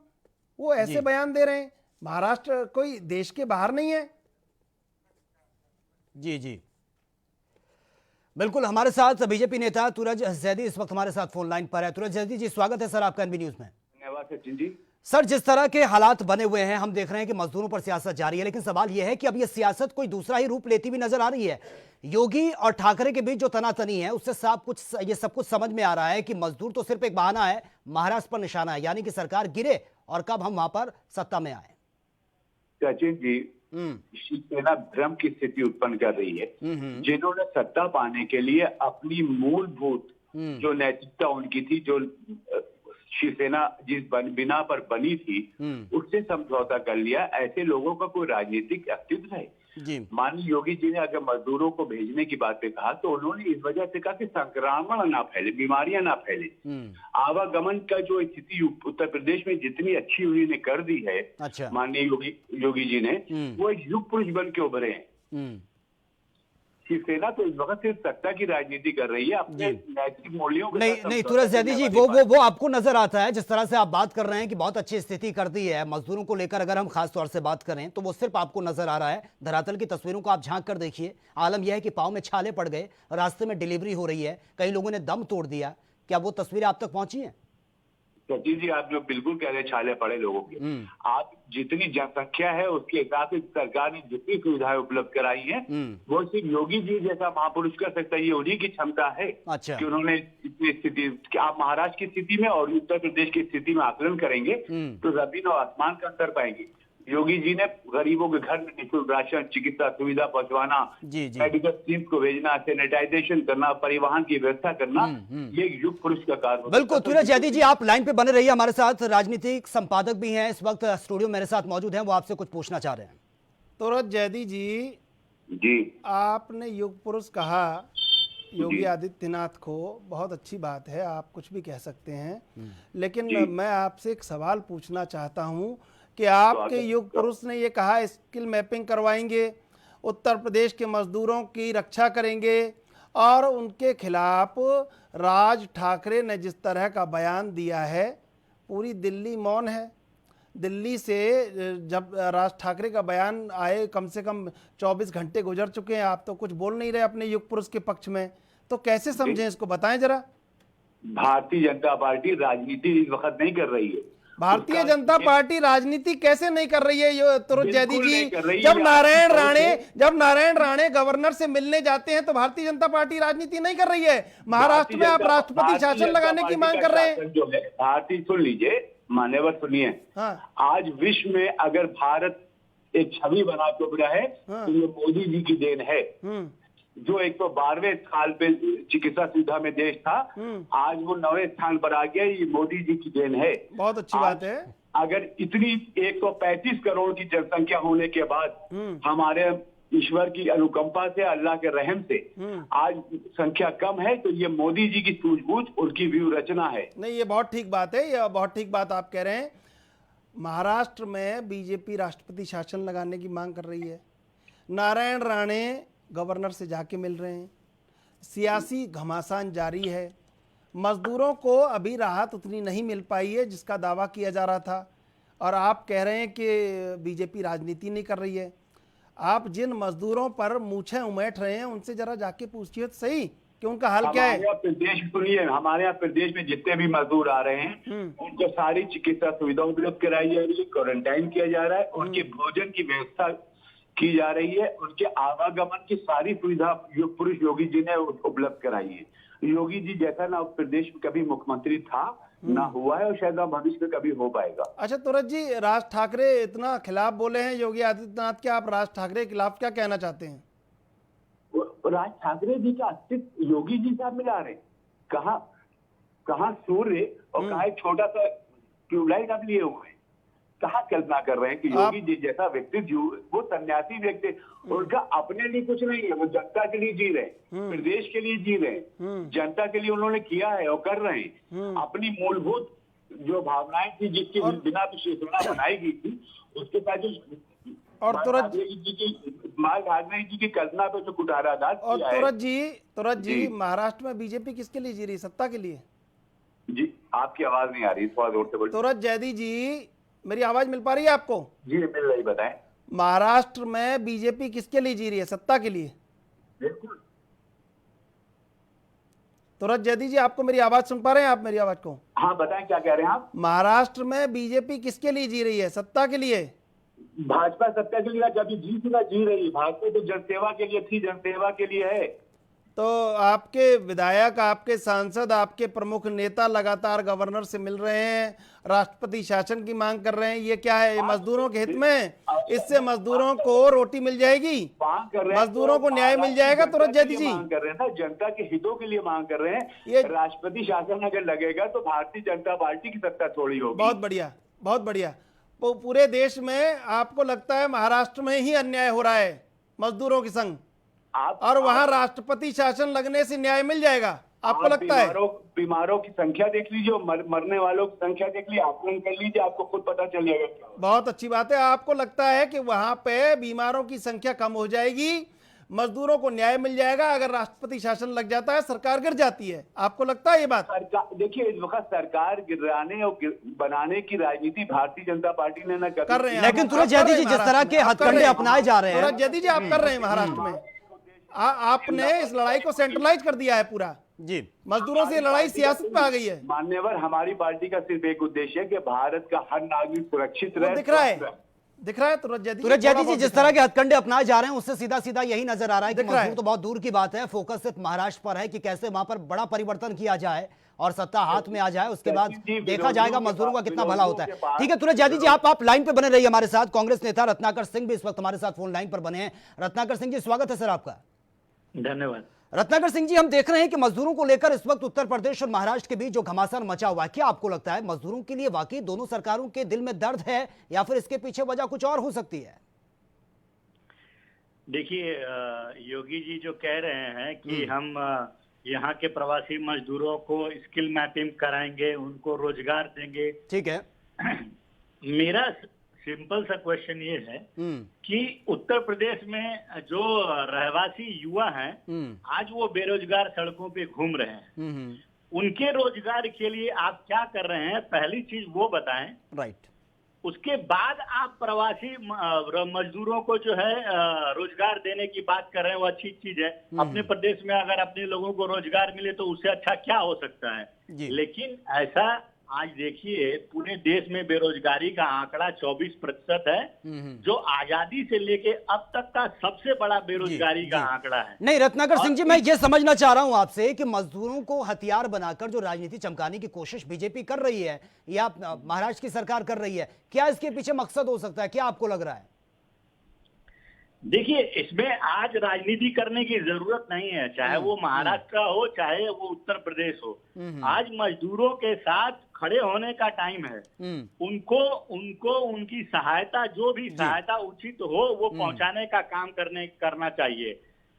वो ऐसे बयान दे रहे हैं। महाराष्ट्र कोई देश के बाहर नहीं है। जी बिल्कुल। हमारे साथ बीजेपी नेता तुरज जैदी इस वक्त हमारे साथ फोन लाइन पर है। तुरज जैदी जी, स्वागत है सर आपका एनबी न्यूज में। धन्यवाद सचिन जी। सर, जिस तरह के हालात बने हुए हैं, हम देख रहे हैं कि मजदूरों पर सियासत जारी है, लेकिन सवाल यह है कि अब यह सियासत कोई दूसरा ही रूप लेती हुई नजर आ रही है। योगी और ठाकरे के बीच जो तनातनी है उससे सब कुछ समझ में आ रहा है कि मजदूर तो सिर्फ एक बहाना है, महाराष्ट्र पर निशाना है, यानी कि सरकार गिरे और कब हम वहां पर सत्ता में आए। सचिन जी, शिवसेना भ्रम की स्थिति उत्पन्न कर रही है। जिन्होंने सत्ता पाने के लिए अपनी मूलभूत जो नैतिकता उनकी थी, जो शिवसेना जिस बिना पर बनी थी, उससे समझौता कर लिया। ऐसे लोगों का कोई राजनीतिक अस्तित्व है? माननीय योगी जी ने अगर मजदूरों को भेजने की बात पे कहा तो उन्होंने इस वजह से कहा कि संक्रमण ना फैले, बीमारियां ना फैले। आवागमन का जो स्थिति उत्तर प्रदेश में जितनी अच्छी उन्होंने कर दी है, अच्छा, माननीय योगी जी ने, वो एक युग पुरुष बन के उभरे हैं। शिवसेना तो इस वक्त सिर्फ सत्ता की राजनीति कर रही है, अपने नैतिक मूल्यों के नहीं तुरज जैदी जी, वो आपको नजर आता है जिस तरह से आप बात कर रहे हैं कि बहुत अच्छी स्थिति कर दी है मजदूरों को लेकर। अगर हम खास तौर से बात करें तो वो सिर्फ आपको नजर आ रहा है। धरातल की तस्वीरों को आप झांक कर देखिए, आलम यह है कि पांव में छाले पड़ गए, रास्ते में डिलीवरी हो रही है, कई लोगों ने दम तोड़ दिया। क्या वो तस्वीरें आप तक पहुंची हैं? सचिन जी, आप जो बिल्कुल कह रहे हैं छाले पड़े लोगों के, आप जितनी जनसंख्या है उसके हिसाब से सरकार ने जितनी सुविधाएं उपलब्ध कराई हैं, वो सिर्फ योगी जी जैसा महापुरुष कर सकता है। ये उन्हीं की क्षमता है अच्छा। कि उन्होंने इतनी स्थिति, कि आप महाराष्ट्र की स्थिति में और उत्तर प्रदेश की स्थिति में आकलन करेंगे तो जमीन और आसमान का अंतर पाएंगे। योगी जी ने गरीबों के घर में निःशुल्क राशन, चिकित्सा सुविधा पहुंचवाना, मेडिकल टीम को भेजना, सैनिटाइजेशन करना, परिवहन की व्यवस्था करना, ये युग पुरुष का कार्य होता है। बिल्कुल। तुरंत जैदी जी आप लाइन पे बने रहिए, हमारे साथ राजनीतिक संपादक भी हैं इस वक्त स्टूडियो मेरे साथ मौजूद हैं, वो आपसे कुछ पूछना चाह रहे हैं। तुरंत जैदी जी, आपने युग पुरुष कहा योगी आदित्यनाथ को, बहुत अच्छी बात है, आप कुछ भी कह सकते हैं, लेकिन मैं आपसे एक सवाल पूछना चाहता हूं कि आपके युग पुरुष ने ये कहा स्किल मैपिंग करवाएंगे, उत्तर प्रदेश के मजदूरों की रक्षा करेंगे, और उनके खिलाफ राज ठाकरे ने जिस तरह का बयान दिया है, पूरी दिल्ली मौन है। दिल्ली से जब राज ठाकरे का बयान आए कम से कम 24 घंटे गुजर चुके हैं, आप तो कुछ बोल नहीं रहे अपने युग पुरुष के पक्ष में, तो कैसे समझें इसको, बताएं जरा। भारतीय जनता पार्टी राजनीति इस वक्त नहीं कर रही है। भारतीय जनता पार्टी राजनीति कैसे नहीं कर रही है तुरंत जैदी जी? जब नारायण राणे गवर्नर से मिलने जाते हैं तो भारतीय जनता पार्टी राजनीति नहीं कर रही है। महाराष्ट्र में आप राष्ट्रपति शासन लगाने की मांग कर रहे हैं। जो है भारतीय, सुन लीजिए मान्यवर, सुनिए। हाँ। आज विश्व में अगर भारत एक छवि बना के उभरा है तो ये मोदी जी की देन है। जो 112वें स्थान पे चिकित्सा सुविधा में देश था, आज वो 9वें स्थान पर आ गया, ये मोदी जी की देन है। बहुत अच्छी बात है। अगर इतनी 135 करोड़ की जनसंख्या होने के बाद हमारे ईश्वर की अनुकंपा से, अल्लाह के रहम से आज संख्या कम है, तो ये मोदी जी की सूझबूझ, उनकी व्यू रचना है। नहीं, ये बहुत ठीक बात है, ये बहुत ठीक बात आप कह रहे हैं। महाराष्ट्र में बीजेपी राष्ट्रपति शासन लगाने की मांग कर रही है, नारायण राणे गवर्नर से जाके मिल रहे हैं, सियासी घमासान जारी है, मजदूरों को अभी राहत उतनी नहीं मिल पाई है जिसका दावा किया जा रहा था, और आप कह रहे हैं कि बीजेपी राजनीति नहीं कर रही है। आप जिन मजदूरों पर मूछें उमेट रहे हैं उनसे जरा जाके पूछिए तो सही कि उनका हाल क्या है। हमारे यहाँ प्रदेश में जितने भी मजदूर आ रहे हैं उनको सारी चिकित्सा सुविधा उपलब्ध कराई जा रही है, क्वारंटाइन किया जा रहा है, उनके भोजन की व्यवस्था की जा रही है, उनके आवागमन की सारी सुविधा पुरुष योगी जी ने उपलब्ध कराई है। योगी जी जैसा ना प्रदेश में कभी मुख्यमंत्री था, ना हुआ है, और शायद ना भविष्य में कभी हो पाएगा। अच्छा तुरंत जी, राज ठाकरे इतना खिलाफ बोले हैं योगी आदित्यनाथ के, आप राज ठाकरे के खिलाफ क्या कहना चाहते हैं? राज ठाकरे जी का अस्तित्व योगी जी से आप मिला रहे, कहाँ सूर्य और कहाँ एक छोटा सा ट्यूबलाइट आप लिए हुए हैं, कहाँ कल्पना कर रहे हैं कि योगी जी जैसा व्यक्ति, वो सन्यासी व्यक्ति, उनका अपने लिए कुछ नहीं है, वो जनता के लिए जी रहे हैं, प्रदेश के लिए जी रहे हैं, जनता के लिए उन्होंने किया है और कर रहे हैं। अपनी मूलभूत जो भावनाएं थी, जिसके बिना विशेषणा बनाई गई थी, उसके साथ जो और तुरंत जी की कल्पना पे जो कुठाराघात और तुरंत जी महाराष्ट्र में बीजेपी किसके लिए जी रही, सत्ता के लिए? जी आपकी आवाज नहीं आ रही, थोड़ा जोर से बोलिए। तुरंत जैदी जी, मेरी आवाज मिल पा रही है आपको? जी मिल रही, बताएं। महाराष्ट्र में बीजेपी किसके लिए जी रही है, सत्ता के लिए? बिल्कुल। तुरंत जैदी जी, आपको मेरी आवाज सुन पा रहे हैं आप मेरी आवाज को? हाँ बताएं, क्या कह रहे हैं आप? महाराष्ट्र में बीजेपी किसके लिए जी रही है, सत्ता के लिए? भाजपा सत्ता के लिए कभी जी रही है, भाजपा तो जनसेवा के लिए थी, जनसेवा के लिए है। तो आपके विधायक, आपके सांसद, आपके प्रमुख नेता लगातार गवर्नर से मिल रहे हैं, राष्ट्रपति शासन की मांग कर रहे हैं, ये क्या है? ये मजदूरों के हित में, इससे मजदूरों को रोटी मिल जाएगी, मजदूरों को न्याय मिल जाएगा। तुरंत जैदी जी मांग कर रहे हैं ना, जनता के हितों के लिए मांग कर रहे हैं। ये राष्ट्रपति शासन अगर लगेगा तो भारतीय जनता पार्टी की सत्ता थोड़ी होगी। बहुत बढ़िया, बहुत बढ़िया। तो पूरे देश में आपको लगता है महाराष्ट्र में ही अन्याय हो रहा है मजदूरों के संग, और वहां राष्ट्रपति शासन लगने से न्याय मिल जाएगा, आपको लगता है? बीमारों की संख्या देख लीजिए, मरने वालों की संख्या देख लीजिए, आकलन कर लीजिए, आपको खुद पता चल जाएगा। बहुत अच्छी बात है। आपको लगता है कि वहां पे बीमारों की संख्या कम हो जाएगी, मजदूरों को न्याय मिल जाएगा अगर राष्ट्रपति शासन लग जाता है, सरकार गिर जाती है, आपको लगता है ये बात? देखिए, इस वक्त सरकार गिराने और बनाने की राजनीति भारतीय जनता पार्टी ने न कर रहे हैं। लेकिन तुरंत जैदी जी, जिस तरह के हथकंडे अपनाए जा रहे हैं, जैदी जी आप कर रहे हैं महाराष्ट्र में, आपने इस लड़ाई को सेंट्रलाइज कर दिया है पूरा। जी। मजदूरों से लड़ाई सियासत पे आ गई है। मान्यवर, हमारी पार्टी का सिर्फ एक उद्देश्य है कि भारत का हर नागरिक सुरक्षित वो रहे। दिख रहा है, दिख रहा है तुरंत जैदी सूरज जैदी जी, जिस तरह के हथकंडे अपनाए जा रहे हैं उससे सीधा सीधा यही नजर आ रहा है कि दिख रहा है। मजदूर तो बहुत दूर की बात है, फोकस सिर्फ महाराष्ट्र पर है कि कैसे वहां पर बड़ा परिवर्तन किया जाए और सत्ता हाथ में आ जाए, उसके बाद देखा जाएगा मजदूरों का कितना भला होता है। ठीक है सूरज जैदी जी, आप लाइन पे बने रहिए हमारे साथ। कांग्रेस नेता रत्नाकर सिंह भी इस वक्त हमारे साथ फोन लाइन पर बने हैं। रत्नाकर सिंह जी, स्वागत है सर आपका। धन्यवाद। रत्नाकर सिंह जी, हम देख रहे हैं कि मजदूरों को लेकर इस वक्त उत्तर प्रदेश और महाराष्ट्र के बीच जो घमासान मचा हुआ है, क्या आपको लगता है मजदूरों के लिए वाकई दोनों सरकारों के दिल में दर्द है या फिर इसके पीछे वजह कुछ और हो सकती है? देखिए, योगी जी जो कह रहे हैं कि हम यहाँ के प्रवासी मजदूरों को स्किल मैपिंग कराएंगे, उनको रोजगार देंगे। ठीक है। मेरा सिंपल सा क्वेश्चन ये है कि उत्तर प्रदेश में जो रहवासी युवा हैं, आज वो बेरोजगार सड़कों पे घूम रहे हैं। उनके रोजगार के लिए आप क्या कर रहे हैं, पहली चीज वो बताएं। राइट। उसके बाद आप प्रवासी मजदूरों को जो है रोजगार देने की बात कर रहे हैं, वो अच्छी चीज है। अपने प्रदेश में अगर अपने लोगों को रोजगार मिले तो उससे अच्छा क्या हो सकता है। लेकिन ऐसा आज देखिए, पूरे देश में बेरोजगारी का आंकड़ा 24% है, जो आजादी से लेके अब तक का सबसे बड़ा बेरोजगारी का आंकड़ा है। नहीं रत्नाकर सिंह जी, मैं ये समझना चाह रहा हूं आपसे कि मजदूरों को हथियार बनाकर जो राजनीति चमकाने की कोशिश बीजेपी कर रही है या महाराष्ट्र की सरकार कर रही है, क्या इसके पीछे मकसद हो सकता है? क्या आपको लग रहा है? देखिए, इसमें आज राजनीति करने की जरूरत नहीं है, चाहे वो महाराष्ट्र हो चाहे वो उत्तर प्रदेश हो। आज मजदूरों के साथ खड़े होने का टाइम है। उनको उनकी सहायता, जो भी सहायता उचित हो वो पहुंचाने का काम करना चाहिए।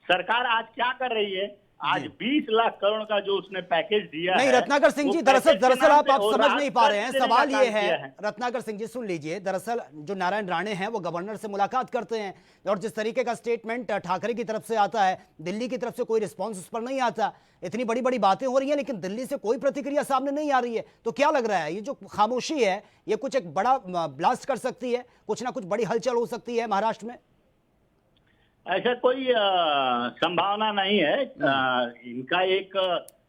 सरकार आज क्या कर रही है, आज 20 लाख करोड़ का जो उसने पैकेज दिया नहीं है। रत्नाकर सिंह जी, दरअसल आप समझ नहीं पा रहे हैं। सवाल ये है रत्नाकर सिंह जी, सुन लीजिए, दरअसल जो नारायण राणे हैं वो गवर्नर से मुलाकात करते हैं और जिस तरीके का स्टेटमेंट ठाकरे की तरफ से आता है, दिल्ली की तरफ से कोई रिस्पॉन्स उस पर नहीं आता। इतनी बड़ी बड़ी बातें हो रही हैं लेकिन दिल्ली से कोई प्रतिक्रिया सामने नहीं आ रही है। तो क्या लग रहा है, ये जो खामोशी है ये कुछ एक बड़ा ब्लास्ट कर सकती है, कुछ ना कुछ बड़ी हलचल हो सकती है महाराष्ट्र में? ऐसा कोई संभावना नहीं है। इनका एक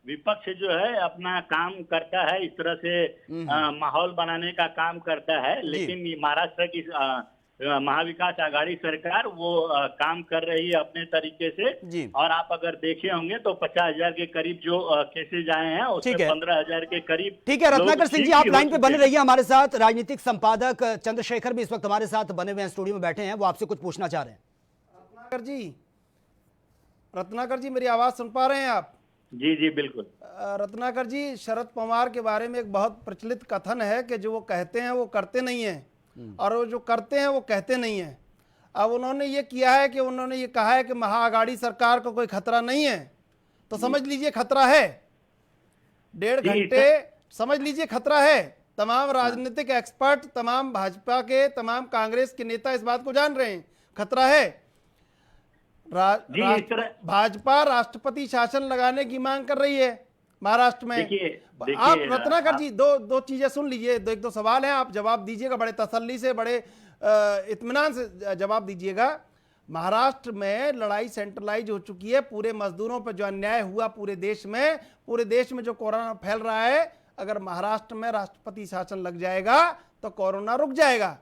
विपक्ष जो है अपना काम करता है, इस तरह से माहौल बनाने का काम करता है, लेकिन महाराष्ट्र की महाविकास आघाड़ी सरकार वो काम कर रही है अपने तरीके से। और आप अगर देखे होंगे तो 50,000 के करीब जो केसेज आए हैं उसमें 15,000 के करीब। ठीक है रत्नाकर सिंह जी, आप लाइन पे बने रहिए हमारे साथ। राजनीतिक संपादक चंद्रशेखर भी इस वक्त हमारे साथ बने हुए हैं, स्टूडियो में बैठे हैं, वो आपसे कुछ पूछना चाह रहे हैं। रत्नाकर जी मेरी आवाज सुन पा रहे हैं आप? जी जी बिल्कुल। रत्नाकर जी, शरद पवार के बारे में एक बहुत प्रचलित कथन है कि जो वो कहते हैं वो करते नहीं हैं और वो जो करते हैं वो कहते नहीं हैं। अब उन्होंने ये किया है कि उन्होंने ये कहा है कि महाआघाड़ी सरकार को कोई खतरा नहीं है, तो समझ लीजिए खतरा है। 1.5 घंटे समझ लीजिए खतरा है। तमाम राजनीतिक एक्सपर्ट, तमाम भाजपा के, तमाम कांग्रेस के नेता इस बात को जान रहे हैं, खतरा है। भाजपा राष्ट्रपति शासन लगाने की मांग कर रही है महाराष्ट्र में। आप रत्नाकर जी दो चीजें सुन लीजिए, एक दो सवाल हैं, आप जवाब दीजिएगा बड़े तसल्ली से, बड़े इत्मीनान से जवाब दीजिएगा। महाराष्ट्र में लड़ाई सेंट्रलाइज हो चुकी है, पूरे मजदूरों पर जो अन्याय हुआ पूरे देश में जो कोरोना फैल रहा है, अगर महाराष्ट्र में राष्ट्रपति शासन लग जाएगा तो कोरोना रुक जाएगा।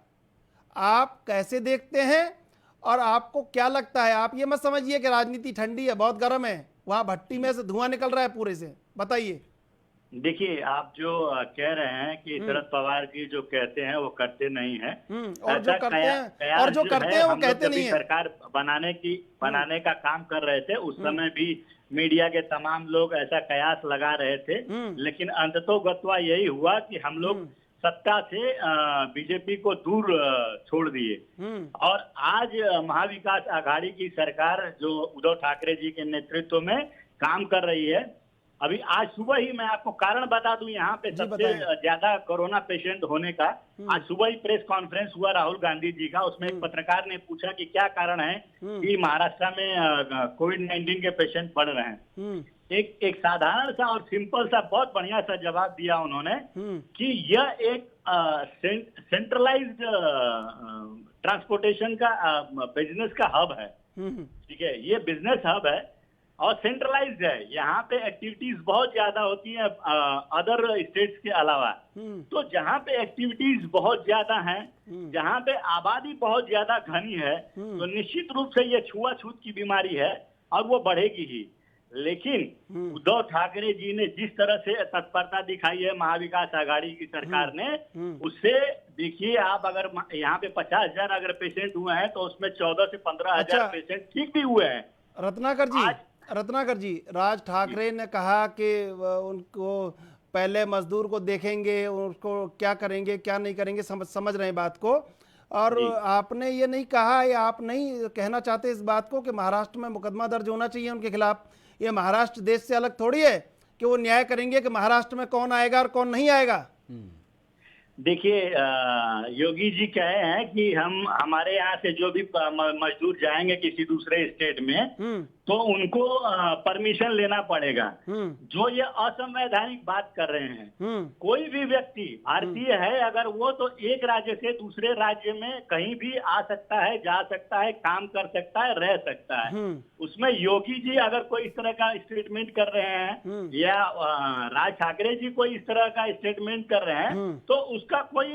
आप कैसे देखते हैं और आपको क्या लगता है? आप ये मत समझिए कि राजनीति ठंडी है, बहुत गर्म है, वहां भट्टी में से धुआं निकल रहा है पूरे से, बताइए। देखिए, आप जो कह रहे हैं कि शरद पवार जी जो कहते हैं वो करते नहीं है, और जो करते हैं वो कहते नहीं है। सरकार बनाने का काम कर रहे थे उस समय भी मीडिया के तमाम लोग ऐसा कयास लगा रहे थे, लेकिन अंततोगत्वा यही हुआ कि हम लोग सत्ता से बीजेपी को दूर छोड़ दिए। और आज महाविकास आघाड़ी की सरकार जो उद्धव ठाकरे जी के नेतृत्व में काम कर रही है। अभी आज सुबह ही मैं आपको कारण बता दूं, यहाँ पे सबसे ज्यादा कोरोना पेशेंट होने का आज सुबह ही प्रेस कॉन्फ्रेंस हुआ राहुल गांधी जी का। उसमें एक पत्रकार ने पूछा कि क्या कारण है कि महाराष्ट्र में कोविड-19 के पेशेंट बढ़ रहे हैं। एक साधारण सा और सिंपल सा बहुत बढ़िया सा जवाब दिया उन्होंने कि यह एक सेंट्रलाइज्ड ट्रांसपोर्टेशन का बिजनेस का हब है। ठीक है, ये बिजनेस हब है। और सेंट्रलाइज्ड है। यहाँ पे एक्टिविटीज बहुत ज्यादा होती है अदर स्टेट्स के अलावा। तो जहाँ पे एक्टिविटीज बहुत ज्यादा हैं, जहाँ पे आबादी बहुत ज्यादा घनी है, तो निश्चित रूप से ये छुआछूत की बीमारी है और वो बढ़ेगी ही। लेकिन उद्धव ठाकरे जी ने जिस तरह से तत्परता दिखाई है महाविकास आघाड़ी की सरकार ने, उससे देखिए आप, अगर यहाँ पे 50,000 अगर पेशेंट हुए हैं तो उसमें 14 से 15,000 पेशेंट ठीक भी हुए हैं। रत्नाकर जी, राज ठाकरे ने कहा कि उनको पहले मजदूर को देखेंगे, उसको क्या करेंगे क्या नहीं करेंगे, समझ रहे हैं बात को। और आपने ये नहीं कहा या आप नहीं कहना चाहते इस बात को कि महाराष्ट्र में मुकदमा दर्ज होना चाहिए उनके खिलाफ? ये महाराष्ट्र देश से अलग थोड़ी है कि वो न्याय करेंगे कि महाराष्ट्र में कौन आएगा और कौन नहीं आएगा। देखिए योगी जी कहे हैं कि हमारे यहाँ से जो भी मजदूर जाएंगे किसी दूसरे स्टेट में तो उनको परमिशन लेना पड़ेगा। जो ये असंवैधानिक बात कर रहे हैं, कोई भी व्यक्ति भारतीय है अगर वो तो एक राज्य से दूसरे राज्य में कहीं भी आ सकता है, जा सकता है, काम कर सकता है, रह सकता है। उसमें योगी जी अगर कोई इस तरह का स्टेटमेंट कर रहे हैं या राज ठाकरे जी कोई इस तरह का स्टेटमेंट कर रहे हैं तो उसका कोई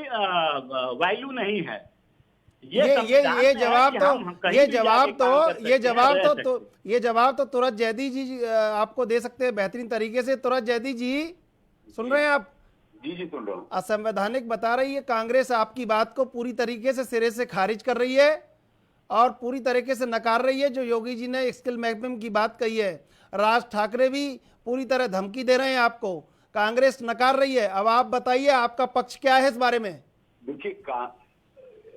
वैल्यू नहीं है। ये जवाब तो तुरत जैदी जी आपको दे सकते हैं बेहतरीन तरीके से। तुरत जैदी जी सुन रहे हैं आप? जी सुन रहा हूँ। असंवैधानिक बता रही है कांग्रेस, आपकी बात को पूरी तरीके से सिरे से खारिज कर रही है और पूरी तरीके से नकार रही है जो योगी जी ने स्किल मैपिंग की बात कही है। राज ठाकरे भी पूरी तरह धमकी दे रहे हैं आपको, कांग्रेस नकार रही है। अब आप बताइए आपका पक्ष क्या है इस बारे में? देखिए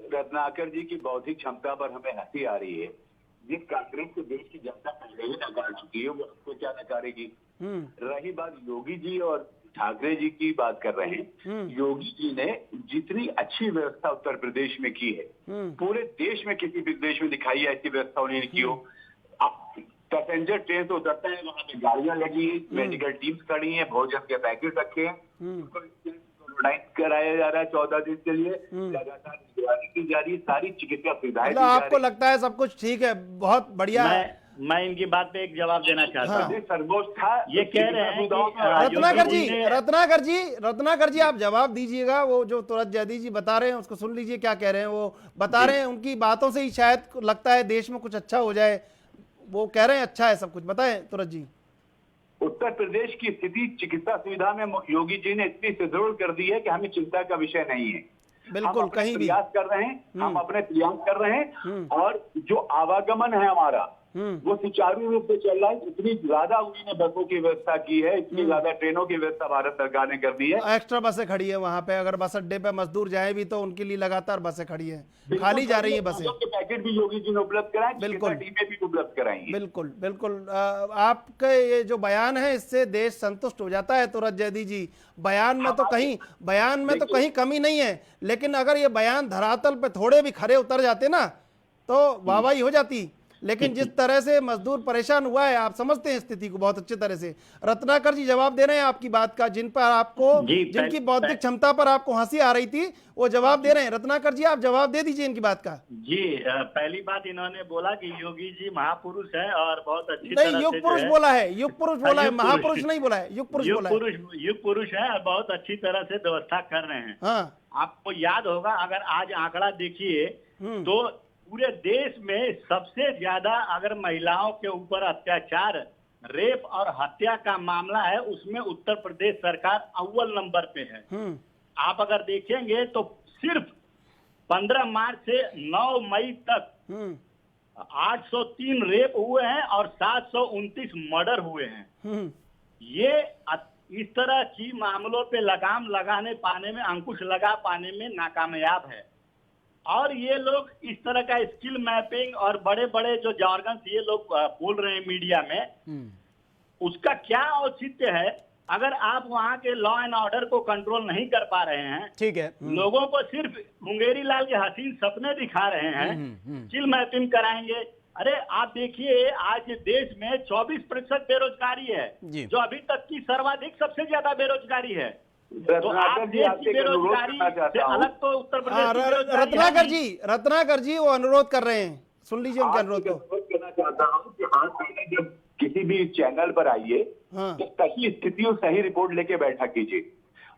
रत्नाकर जी की बौद्धिक क्षमता पर हमें हंसी आ रही है। जिस कांग्रेस को देश की जनता पहले ही नकार चुकी है वो उसको क्या नकारेगी। रही बात योगी जी और ठाकरे जी की बात कर रहे हैं, योगी जी ने जितनी अच्छी व्यवस्था उत्तर प्रदेश में की है पूरे देश में किसी भी प्रदेश में दिखाई है ऐसी व्यवस्था उन्होंने की हो। पैसेंजर ट्रेन से उतरते हैं, वहां पे गाड़ियां लगी, मेडिकल टीम्स खड़ी हैं, भोजन के पैकेट रखे हैं, कराया जा रहा है 14 दिन के लिए, लगातार निगरानी की जा रही है, सारी चिकित्सा सुविधाएं। आपको लगता है सब कुछ ठीक है, बहुत बढ़िया है? मैं इनकी बात पे एक जवाब देना चाहता हूँ। सर्वोच्च था ये कह रहे हैं रत्नाकर जी आप जवाब दीजिएगा। वो जो तुरत जैदी जी बता रहे हैं उसको सुन लीजिए क्या कह रहे हैं। वो बता रहे हैं उनकी बातों से ही शायद लगता है देश में कुछ अच्छा हो जाए। वो कह रहे हैं अच्छा है सब कुछ, बताएं तुरत जी। उत्तर प्रदेश की स्थिति चिकित्सा सुविधा में योगी जी ने इतनी सुदृढ़ कर दी है कि हमें चिंता का विषय नहीं है। बिल्कुल, कहीं भी प्रयास कर रहे हैं, हम अपने प्रयास कर रहे हैं और जो आवागमन है हमारा वो सुचारू रूप से चल रहा है। इतनी ज्यादा उन्होंने बसों की व्यवस्था की है, इतनी ज्यादा ट्रेनों की व्यवस्था भारत सरकार ने कर दी है। एक्स्ट्रा बसें खड़ी है वहां पे, अगर बस अड्डे पे मजदूर जाए भी तो उनके लिए लगातार बसें खड़ी है, खाली जा रही है बसें। पैकेट भी योगी जी ने उपलब्ध कराए, बिल्कुल टीमें भी उपलब्ध कराई। बिल्कुल बिल्कुल। आपके ये जो बयान है इससे देश संतुष्ट हो जाता है तुरत जैदी जी। बयान में तो कहीं कमी नहीं है, लेकिन अगर ये बयान धरातल पे थोड़े भी खरे उतर जाते ना तो वाहवाही हो जाती। लेकिन जिस तरह से मजदूर परेशान हुआ है आप समझते हैं स्थिति को बहुत अच्छी तरह से। रत्नाकर जी जवाब दे रहे हैं आपकी बात का, जिनकी बौद्धिक क्षमता पर आपको हंसी आ रही थी वो जवाब दे रहे हैं। रत्नाकर जी आप जवाब दे दीजिए इनकी बात का। जी पहली बात इन्होंने बोला कि योगी जी महापुरुष है और बहुत अच्छी तरह से युग पुरुष बोला है, युग पुरुष बोला है, महापुरुष नहीं बोला है, युग पुरुष बोला है। युग पुरुष है और बहुत अच्छी तरह से व्यवस्था कर रहे हैं। हाँ, आपको याद होगा अगर आज आंकड़ा देखिए तो पूरे देश में सबसे ज्यादा अगर महिलाओं के ऊपर अत्याचार, रेप और हत्या का मामला है उसमें उत्तर प्रदेश सरकार अव्वल नंबर पे है। आप अगर देखेंगे तो सिर्फ 15 मार्च से 9 मई तक 803 रेप हुए हैं और 729 मर्डर हुए हैं। ये इस तरह की मामलों पे लगाम लगाने पाने में, अंकुश लगा पाने में नाकामयाब है। और ये लोग इस तरह का स्किल मैपिंग और बड़े बड़े जो जार्गन ये लोग बोल रहे हैं मीडिया में, उसका क्या औचित्य है? अगर आप वहाँ के लॉ एंड ऑर्डर को कंट्रोल नहीं कर पा रहे हैं, ठीक है, लोगों को सिर्फ मुंगेरी लाल के हसीन सपने दिखा रहे हैं, स्किल मैपिंग कराएंगे। अरे आप देखिए आज देश में 24% बेरोजगारी है, जो अभी तक की सर्वाधिक सबसे ज्यादा बेरोजगारी है। तो आप देश की बेरोजगारी से अलग तो उत्तर प्रदेश। रत्नाकर जी वो अनुरोध कर रहे हैं, सुन लीजिए उनका अनुरोध को। कहना चाहता हूँ कि आज पहले जब किसी भी चैनल पर आइए, हाँ। तो सही स्थिति और सही रिपोर्ट लेके बैठा कीजिए।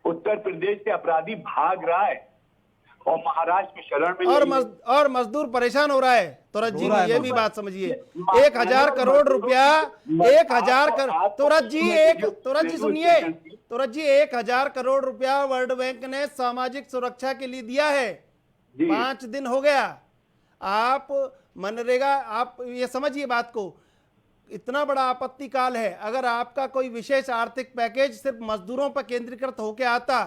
उत्तर प्रदेश से अपराधी भाग रहा है और महाराष्ट्र में शरण में और मजदूर परेशान हो रहा है। तुरत जी हो रहा है ये भी मजदूर। बात समझिए, 1000 करोड़ रुपया, 1000 करोड़, तुरत जी सुनिए, तुरत जी 1000 करोड़ रुपया वर्ल्ड बैंक ने सामाजिक सुरक्षा के लिए दिया है। 5 दिन हो गया। आप मनरेगा, आप ये समझिए बात को, इतना बड़ा आपत्ति काल है, अगर आपका कोई विशेष आर्थिक पैकेज सिर्फ मजदूरों पर केंद्रीकृत होकर आता,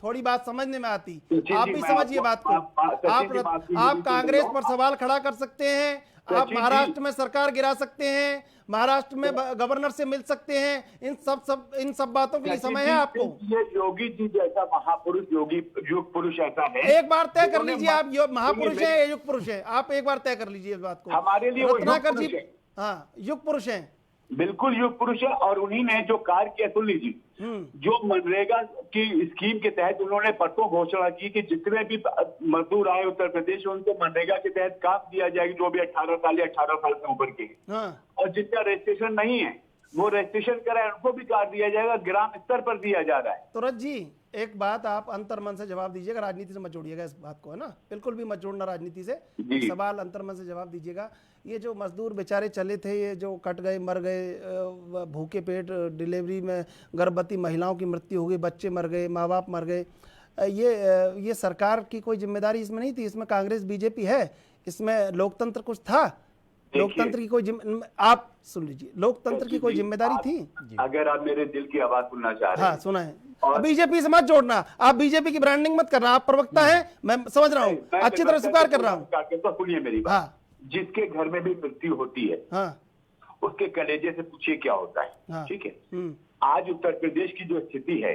थोड़ी बात समझने में आती। आप भी समझिए बात को। आप कांग्रेस पर सवाल खड़ा कर सकते हैं, आप महाराष्ट्र में सरकार गिरा सकते हैं, महाराष्ट्र में गवर्नर से मिल सकते हैं, इन सब बातों के लिए समय है आपको। ये योगी जी जैसा महापुरुष, योगी युग पुरुष ऐसा है। एक बार तय कर लीजिए, आप महापुरुष हैं या युग पुरुष हैं, आप एक बार तय कर लीजिए इस बात को। हमारे लिए वो रत्नाकर जी, युग पुरुष है। हाँ, युग पुरुष हैं, बिल्कुल युग पुरुष है। और उन्हीं ने जो कार्य किया, सुन लीजिए, जो मनरेगा की स्कीम के तहत उन्होंने परसों घोषणा की कि जितने भी मजदूर आए उत्तर प्रदेश में उनको मनरेगा के तहत काम दिया जाएगा, जो भी 18 साल या 18 साल से ऊपर के हैं। हाँ। और जिनका रजिस्ट्रेशन नहीं है वो रजिस्ट्रेशन कराए, उनको भी कार्ड दिया जाएगा, ग्राम स्तर पर दिया जा रहा है। तुरत जी एक बात आप अंतर्मन से जवाब दीजिएगा, राजनीति से मत जोड़िएगा इस बात को, है ना, बिल्कुल भी मत जोड़ना राजनीति से। सवाल अंतर्मन से जवाब दीजिएगा। ये जो मजदूर बेचारे चले थे, ये जो कट गए, मर गए, भूखे पेट, डिलीवरी में गर्भवती महिलाओं की मृत्यु हो गई, बच्चे मर गए, माँ बाप मर गए, ये सरकार की कोई जिम्मेदारी इसमें नहीं थी? इसमें कांग्रेस बीजेपी है, इसमें लोकतंत्र कुछ था? लोकतंत्र की कोई आप सुन लीजिए, लोकतंत्र की कोई जिम्मेदारी थी? अगर आप मेरे दिल की आवाज सुनना चाह रहे हैं, हाँ सुना है। बीजेपी से मत जोड़ना, आप बीजेपी की ब्रांडिंग मत करना, आप प्रवक्ता हैं, मैं समझ रहा हूँ, अच्छी तरह स्वीकार कर रहा हूँ। सुनिए मेरी बात। हाँ। जिसके घर में भी मृत्यु होती है, हाँ, उसके कलेजे से पूछिए क्या होता है। हाँ। ठीक है। आज उत्तर प्रदेश की जो स्थिति है,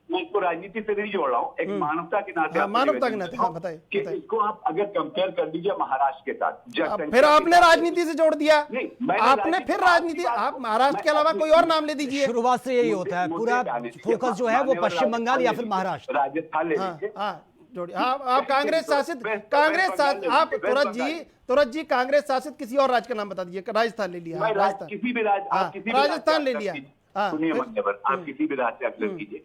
मैं इसको राजनीति से नहीं जोड़ रहा हूँ, एक मानवता के नाते, मानवता के नाते, हाँ बताइए। कि इसको आप अगर कंपेयर कर दीजिए महाराष्ट्र के साथ, फिर आपने राजनीति से जोड़ दिया। नहीं, आपने फिर राजनीति, आप महाराष्ट्र के अलावा कोई और नाम ले दीजिए। शुरुआत से यही होता है, पूरा फोकस जो है वो पश्चिम बंगाल या फिर महाराष्ट्र, राजस्थान ले लीजिए। जोड़िए। आप कांग्रेस शासित, आप तुरत जी कांग्रेस शासित किसी और राज्य का नाम बता दीजिए। राजस्थान ले लिया, राजस्थान, किसी भी राज्य, राजस्थान ले लिया। सुनिए मान्यवर, आप किसी भी राज्य से अक्सर कीजिए।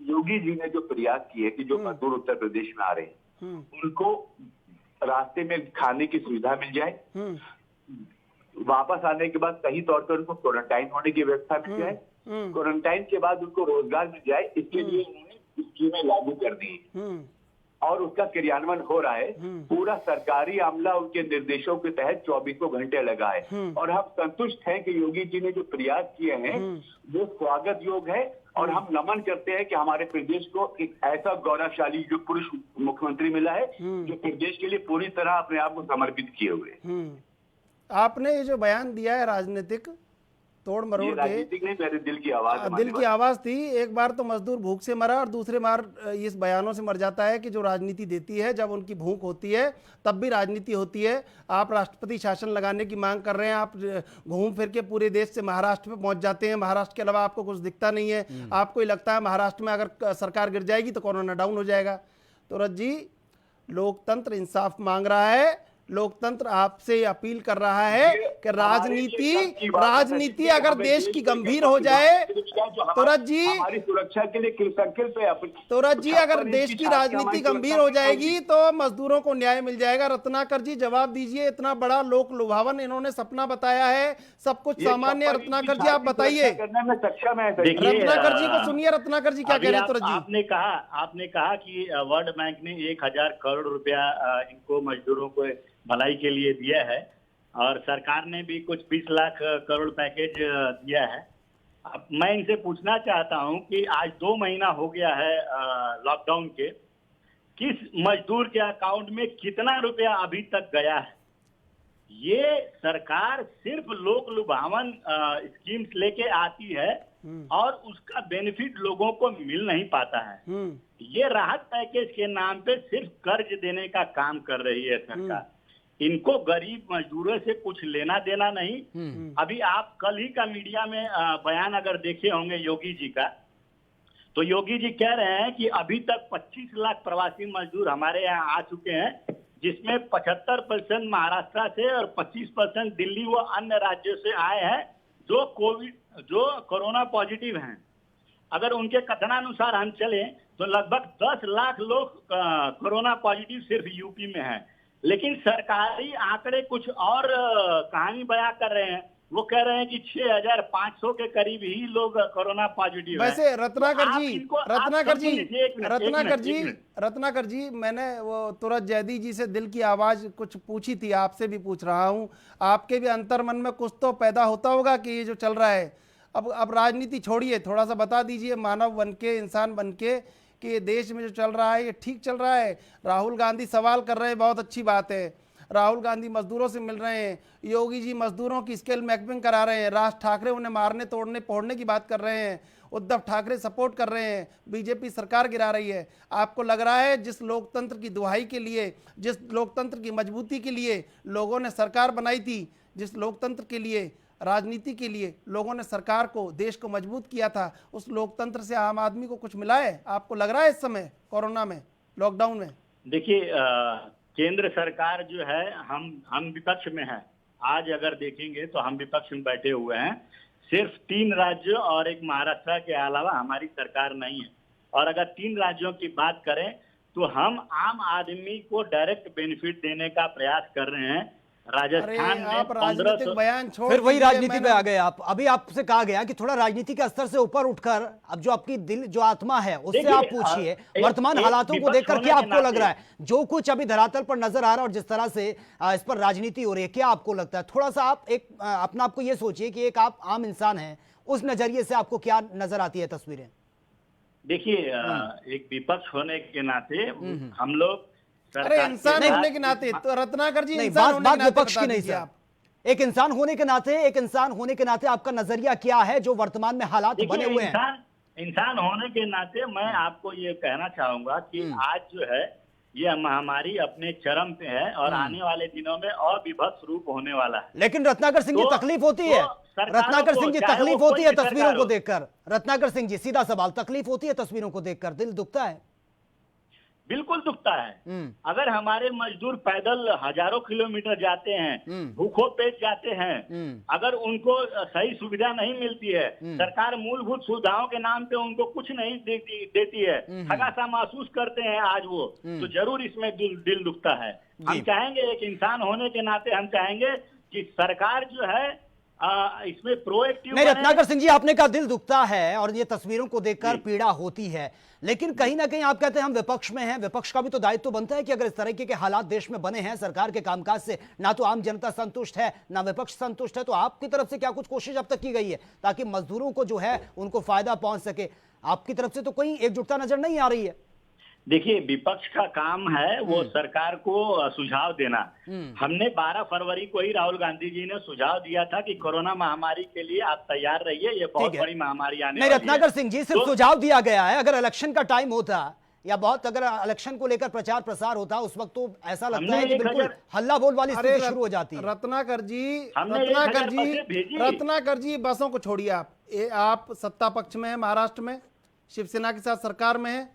योगी जी ने जो प्रयास किए कि जो मजदूर उत्तर प्रदेश में आ रहे हैं उनको रास्ते में खाने की सुविधा मिल जाए, वापस आने के बाद सही तौर पर उनको क्वारंटाइन होने की व्यवस्था मिल जाए, क्वारंटाइन के बाद उनको रोजगार मिल जाए, इसके लिए उन्होंने स्कीमें लागू कर दी और उसका क्रियान्वयन हो रहा है। पूरा सरकारी अमला उनके निर्देशों के तहत 24 घंटे लगा है और हम संतुष्ट हैं कि योगी जी ने जो प्रयास किए हैं वो स्वागत योग्य है और हम नमन करते हैं कि हमारे प्रदेश को एक ऐसा गौरवशाली युग पुरुष मुख्यमंत्री मिला है जो प्रदेश के लिए पूरी तरह अपने आप को समर्पित किए हुए। आपने ये जो बयान दिया है राजनीतिक तोड़ मरोड़ के, नहीं, मेरे दिल की आवाज, दिल की आवाज थी। एक बार तो मजदूर भूख से मरा और दूसरे बार इस बयानों से मर जाता है कि जो राजनीति देती है, जब उनकी भूख होती है तब भी राजनीति होती है। आप राष्ट्रपति शासन लगाने की मांग कर रहे हैं, आप घूम फिर के पूरे देश से महाराष्ट्र में पहुंच जाते हैं, महाराष्ट्र के अलावा आपको कुछ दिखता नहीं है। आपको लगता है महाराष्ट्र में अगर सरकार गिर जाएगी तो कोरोना डाउन हो जाएगा। तो रथ जी, लोकतंत्र इंसाफ मांग रहा है, लोकतंत्र आपसे अपील कर रहा है कि राजनीति अगर देश की गंभीर हो जाए, तुरत जी, हमारी सुरक्षा के लिए संकल्प है। तुरत जी, अगर देश की राजनीति गंभीर हो जाएगी तो मजदूरों को न्याय मिल जाएगा। रत्नाकर जी जवाब दीजिए, इतना बड़ा लोक लुभावन इन्होंने सपना बताया है, सब कुछ सामान्य। रत्नाकर जी आप बताइए, रत्नाकर जी को सुनिए, रत्नाकर जी क्या कह रहे हैं। तुरत जी, आपने कहा कि वर्ल्ड बैंक ने 1000 करोड़ रुपया इनको मजदूरों को भलाई के लिए दिया है और सरकार ने भी कुछ 20 लाख करोड़ पैकेज दिया है। अब मैं इनसे पूछना चाहता हूं कि आज 2 महीना हो गया है लॉकडाउन के, किस मजदूर के अकाउंट में कितना रुपया अभी तक गया है? ये सरकार सिर्फ लोक लुभावन स्कीम्स लेके आती है और उसका बेनिफिट लोगों को मिल नहीं पाता है। ये राहत पैकेज के नाम पे सिर्फ कर्ज देने का काम कर रही है सरकार। इनको गरीब मजदूरों से कुछ लेना देना नहीं। अभी आप कल ही का मीडिया में बयान अगर देखे होंगे योगी जी का, तो योगी जी कह रहे हैं कि अभी तक 25 लाख प्रवासी मजदूर हमारे यहाँ आ चुके हैं, जिसमें 75% महाराष्ट्र से और 25% दिल्ली व अन्य राज्यों से आए हैं जो कोरोना पॉजिटिव हैं। अगर उनके कथनानुसार हम चलें तो लगभग 10 लाख लोग कोरोना पॉजिटिव सिर्फ यूपी में हैं। लेकिन सरकारी आंकड़े कुछ और कहानी बयां कर रहे हैं। वो कह रहे हैं कि 6500 के करीब ही लोग कोरोना पॉजिटिव हैं। वैसे रत्नाकर जी, मैंने वो तुरंत जैदी जी से दिल की आवाज कुछ पूछी थी, आपसे भी पूछ रहा हूं। आपके भी अंतर्मन में कुछ तो पैदा होता होगा कि ये जो चल रहा है, अब राजनीति छोड़िए, थोड़ा सा बता दीजिए मानव बन के, इंसान बन के, कि ये देश में जो चल रहा है ये ठीक चल रहा है? राहुल गांधी सवाल कर रहे हैं, बहुत अच्छी बात है। राहुल गांधी मजदूरों से मिल रहे हैं, योगी जी मजदूरों की स्केल मैपिंग करा रहे हैं, राज ठाकरे उन्हें मारने तोड़ने फोड़ने की बात कर रहे हैं, उद्धव ठाकरे सपोर्ट कर रहे हैं, बीजेपी सरकार गिरा रही है। आपको लग रहा है जिस लोकतंत्र की दुहाई के लिए, जिस लोकतंत्र की मजबूती के लिए लोगों ने सरकार बनाई थी, जिस लोकतंत्र के लिए, राजनीति के लिए लोगों ने सरकार को, देश को मजबूत किया था, उस लोकतंत्र से आम आदमी को कुछ मिला है? आपको लग रहा है इस समय कोरोना में, लॉकडाउन में? देखिए, केंद्र सरकार जो है, हम विपक्ष में है। आज अगर देखेंगे तो हम विपक्ष में बैठे हुए हैं। सिर्फ 3 राज्य और एक महाराष्ट्र के अलावा हमारी सरकार नहीं है। और अगर 3 राज्यों की बात करें तो हम आम आदमी को डायरेक्ट बेनिफिट देने का प्रयास कर रहे हैं। राजस्थान में आप राजनीतिक बयान छोड़ फिर वही दीजिए, राजनीति पे आ गए आप। अभी आपसे कहा गया कि थोड़ा राजनीति के स्तर से ऊपर उठकर अब जो आपकी दिल, जो आत्मा है, उससे आप पूछिए वर्तमान हालातों को देखकर क्या आपको लग रहा है? जो कुछ अभी धरातल पर नजर आ रहा है और जिस तरह से इस पर राजनीति हो रही है, क्या आपको लगता है? थोड़ा सा आप एक अपना आपको ये सोचिए कि एक आप आम इंसान हैं, उस नजरिए से आपको क्या नजर आती है तस्वीरें? देखिए, एक विपक्ष होने के नाते हम लोग, अरे इंसान होने के नाते तो रत्नाकर जी, नहीं, इंसान होने बात के नाते विपक्ष की बता नहीं दीजिए सर। आप। एक इंसान होने के नाते आपका नजरिया क्या है जो वर्तमान में हालात बने हुए हैं? इंसान होने के नाते मैं आपको ये कहना चाहूंगा कि आज जो है ये महामारी अपने चरम पे है और आने वाले दिनों में और विभत्स रूप होने वाला है। लेकिन रत्नाकर सिंह जी, तकलीफ होती है? रत्नाकर सिंह जी, तकलीफ होती है तस्वीरों को देखकर? रत्नाकर सिंह जी, सीधा सवाल, तकलीफ होती है तस्वीरों को देखकर? दिल दुखता है? बिल्कुल दुखता है। अगर हमारे मजदूर पैदल हजारों किलोमीटर जाते हैं, भूखों पेट जाते हैं, अगर उनको सही सुविधा नहीं मिलती है, सरकार मूलभूत सुविधाओं के नाम पे उनको कुछ नहीं देती है, ठगा सा महसूस करते हैं आज वो, तो जरूर इसमें दिल दुखता है। हम चाहेंगे, एक इंसान होने के नाते हम चाहेंगे कि सरकार जो है इसमें प्रोएक्टिव। नहीं रत्नाकर सिंह जी, आपने कहा दिल दुखता है और ये तस्वीरों को देखकर पीड़ा होती है, लेकिन कहीं ना कहीं आप कहते हैं हम विपक्ष में हैं। विपक्ष का भी तो दायित्व बनता है कि अगर इस तरीके के हालात देश में बने हैं, सरकार के कामकाज से ना तो आम जनता संतुष्ट है ना विपक्ष संतुष्ट है, तो आपकी तरफ से क्या कुछ कोशिश अब तक की गई है ताकि मजदूरों को जो है उनको फायदा पहुंच सके? आपकी तरफ से तो कोई एकजुटता नजर नहीं आ रही है। देखिए, विपक्ष का काम है वो सरकार को सुझाव देना। हमने 12 फरवरी को ही राहुल गांधी जी ने सुझाव दिया था कि कोरोना महामारी के लिए आप तैयार रहिए, ये बहुत बड़ी महामारी आने वाली है। रत्नाकर सिंह जी, सिर्फ सुझाव दिया गया है। अगर इलेक्शन का टाइम होता या अगर इलेक्शन को लेकर प्रचार प्रसार होता उस वक्त तो ऐसा लगता है कि बिल्कुल हल्ला बोल वाली स्थिति शुरू हो जाती है। रत्नाकर जी, बसों को छोड़िए, आप सत्ता पक्ष में है, महाराष्ट्र में शिवसेना के साथ सरकार में है,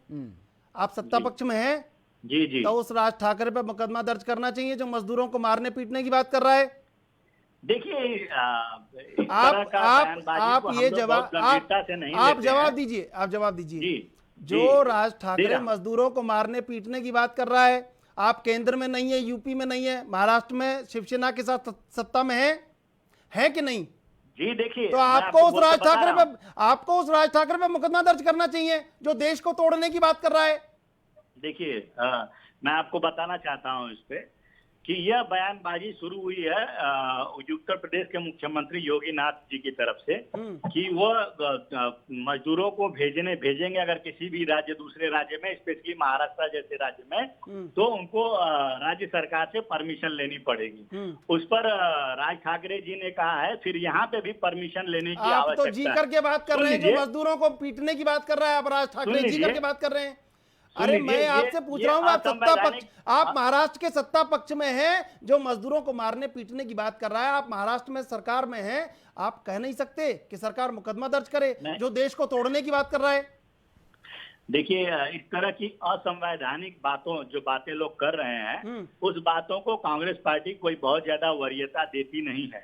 आप सत्ता पक्ष में हैं जी। तो उस राज ठाकरे पे मुकदमा दर्ज करना चाहिए जो मजदूरोर को मारने पीटने की बात कर रहा है। देखिए, आप ये जवाब दीजिए, जो राज ठाकरे मजदूरों को मारने पीटने की बात कर रहा है, आप केंद्र में नहीं है, यूपी में नहीं है, महाराष्ट्र में शिवसेना के साथ सत्ता में है कि नहीं? जी देखिए, तो आपको उस राज ठाकरे पे मुकदमा दर्ज करना चाहिए जो देश को तोड़ने की बात कर रहा है। देखिए, मैं आपको बताना चाहता हूं इस पे कि यह बयानबाजी शुरू हुई है उत्तर प्रदेश के मुख्यमंत्री योगी नाथ जी की तरफ से कि वो मजदूरों को भेजेंगे अगर किसी भी राज्य, दूसरे राज्य में, स्पेशली महाराष्ट्र जैसे राज्य में, तो उनको राज्य सरकार से परमिशन लेनी पड़ेगी। उस पर राज ठाकरे जी ने कहा है फिर यहाँ पे भी परमिशन लेने की आवश्यकता है। आप तो जी करके बात कर रहे हैं, जो मजदूरों को पीटने की बात कर रहा है, आप राज ठाकरे जी करके बात कर रहे हैं। अरे मैं आपसे पूछ रहा हूँ, आप महाराष्ट्र के सत्ता पक्ष में हैं जो मजदूरों को मारने पीटने की बात कर रहा है, आप महाराष्ट्र में सरकार में हैं, आप कह नहीं सकते कि सरकार मुकदमा दर्ज करे जो देश को तोड़ने की बात कर रहा है? देखिए, इस तरह की असंवैधानिक जो बातें लोग कर रहे हैं, उस बातों को कांग्रेस पार्टी कोई बहुत ज्यादा वरीयता देती नहीं है।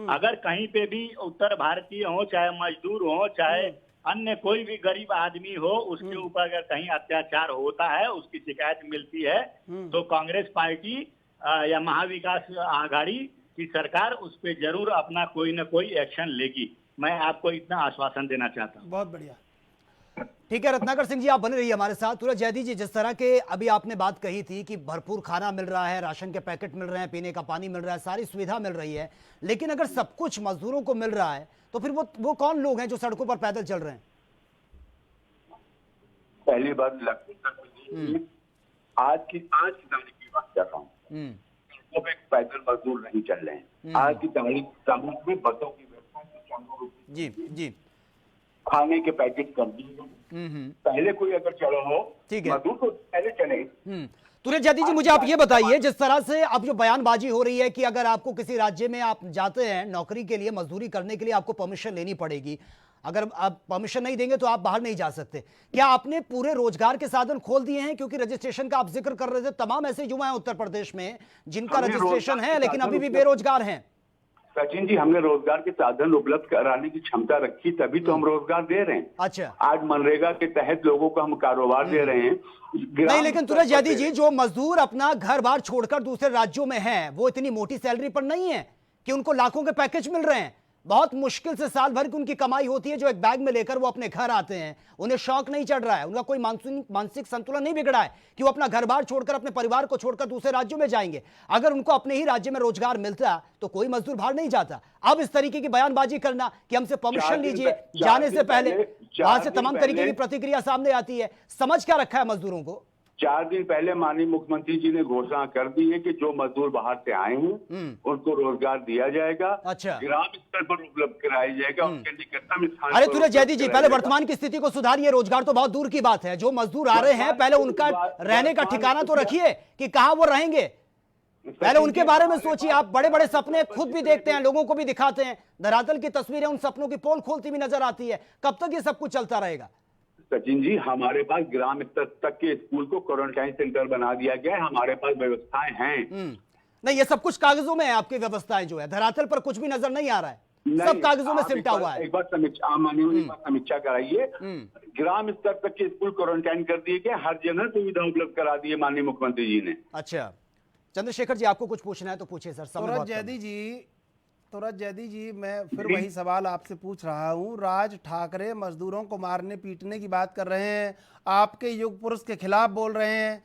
अगर कहीं पे भी उत्तर भारतीय हो, चाहे मजदूर हो, चाहे अन्य कोई भी गरीब आदमी हो, उसके ऊपर अगर कहीं अत्याचार होता है, उसकी शिकायत मिलती है, तो कांग्रेस पार्टी या महाविकास आघाड़ी की सरकार उस पर जरूर अपना कोई न कोई एक्शन लेगी। मैं आपको इतना आश्वासन देना चाहता हूँ। बहुत बढ़िया। ठीक है रत्नाकर सिंह जी, आप बने रहिए हमारे साथ। तुरंत जयदी जी, जिस तरह के अभी आपने बात कही थी कि भरपूर खाना मिल रहा है, राशन के पैकेट मिल रहे हैं, पीने का पानी मिल रहा है, सारी सुविधा मिल रही है, लेकिन अगर सब कुछ मजदूरों को मिल रहा है तो फिर वो कौन लोग हैं जो सड़कों पर पैदल चल रहे हैं? पहली बात आज की तारीख की बात कर रहा हूँ, तो एक पैदल मजदूर नहीं चल रहे हैं। आज की तारीख में बसों की व्यवस्था जी जी, खाने के पैकेट कर दिए। पहले कोई अगर चलो हो, ठीक है, मजदूर तो पहले चले। तुरंत जयदी जी, मुझे आप ये बताइए, जिस तरह से अब जो बयानबाजी हो रही है कि अगर आपको किसी राज्य में आप जाते हैं नौकरी के लिए, मजदूरी करने के लिए, आपको परमिशन लेनी पड़ेगी, अगर आप परमिशन नहीं देंगे तो आप बाहर नहीं जा सकते। क्या आपने पूरे रोजगार के साधन खोल दिए हैं? क्योंकि रजिस्ट्रेशन का आप जिक्र कर रहे थे, तमाम ऐसे युवा हैं उत्तर प्रदेश में जिनका रजिस्ट्रेशन है लेकिन अभी भी बेरोजगार हैं। सचिन जी, हमने रोजगार के साधन उपलब्ध कराने की क्षमता रखी, तभी तो हम रोजगार दे रहे हैं। अच्छा, आज मनरेगा के तहत लोगों को हम कारोबार दे रहे हैं। नहीं, लेकिन तुरंत जयदी जी, जो मजदूर अपना घर बार छोड़कर दूसरे राज्यों में हैं, वो इतनी मोटी सैलरी पर नहीं है कि उनको लाखों के पैकेज मिल रहे हैं। बहुत मुश्किल से साल भर की उनकी कमाई होती है जो एक बैग में लेकर वो अपने घर आते हैं। उन्हें शौक नहीं चढ़ रहा है, उनका कोई मानसिक संतुलन नहीं बिगड़ा है कि वो अपना घर बार छोड़कर, अपने परिवार को छोड़कर दूसरे राज्यों में जाएंगे। अगर उनको अपने ही राज्य में रोजगार मिलता तो कोई मजदूर बाहर नहीं जाता। अब इस तरीके की बयानबाजी करना कि हमसे परमिशन लीजिए जाने से पहले, वहां से तमाम तरीके की प्रतिक्रिया सामने आती है। समझ क्या रखा है मजदूरों को? 4 दिन पहले माननीय मुख्यमंत्री जी ने घोषणा कर दी है कि जो मजदूर बाहर से आए हैं उनको रोजगार दिया जाएगा। अच्छा, ग्राम स्तर पर उपलब्ध कराया जाएगा, उनके निकटतम स्थान। अरे तुरंत जयदी जी, पहले वर्तमान की स्थिति को सुधारिए। रोजगार तो बहुत दूर की बात है। जो मजदूर आ रहे हैं, पहले उनका रहने का ठिकाना तो रखिए कि कहां वो रहेंगे, पहले उनके बारे में सोचिए। आप बड़े बड़े सपने खुद भी देखते हैं, लोगों को भी दिखाते हैं, धरातल की तस्वीरें उन सपनों की पोल खोलती भी नजर आती है। कब तक ये सब कुछ चलता रहेगा? सचिन जी, हमारे पास ग्राम स्तर तक के स्कूल को क्वारंटाइन सेंटर बना दिया गया है, हमारे पास व्यवस्थाएं हैं। नहीं, ये सब कुछ कागजों में है, आपकी व्यवस्थाएं जो है, धरातल पर कुछ भी नजर नहीं आ रहा है, सब कागजों में सिमटा हुआ है। एक बार समीक्षा कराइए। ग्राम स्तर तक के स्कूल क्वारंटाइन कर दिए गए, हर जगह सुविधा उपलब्ध करा दी है माननीय मुख्यमंत्री जी ने। अच्छा, चंद्रशेखर जी, आपको कुछ पूछना है तो पूछिए सर। तुरंत जयदी जी, मैं फिर वही सवाल आपसे पूछ रहा हूँ। राज ठाकरे मजदूरों को मारने पीटने की बात कर रहे हैं, आपके युग पुरुष के खिलाफ बोल रहे हैं।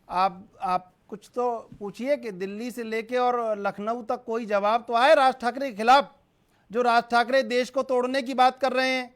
आप कुछ तो पूछिए कि दिल्ली से लेके और लखनऊ तक कोई जवाब तो आए राज ठाकरे के खिलाफ, जो राज ठाकरे देश को तोड़ने की बात कर रहे हैं।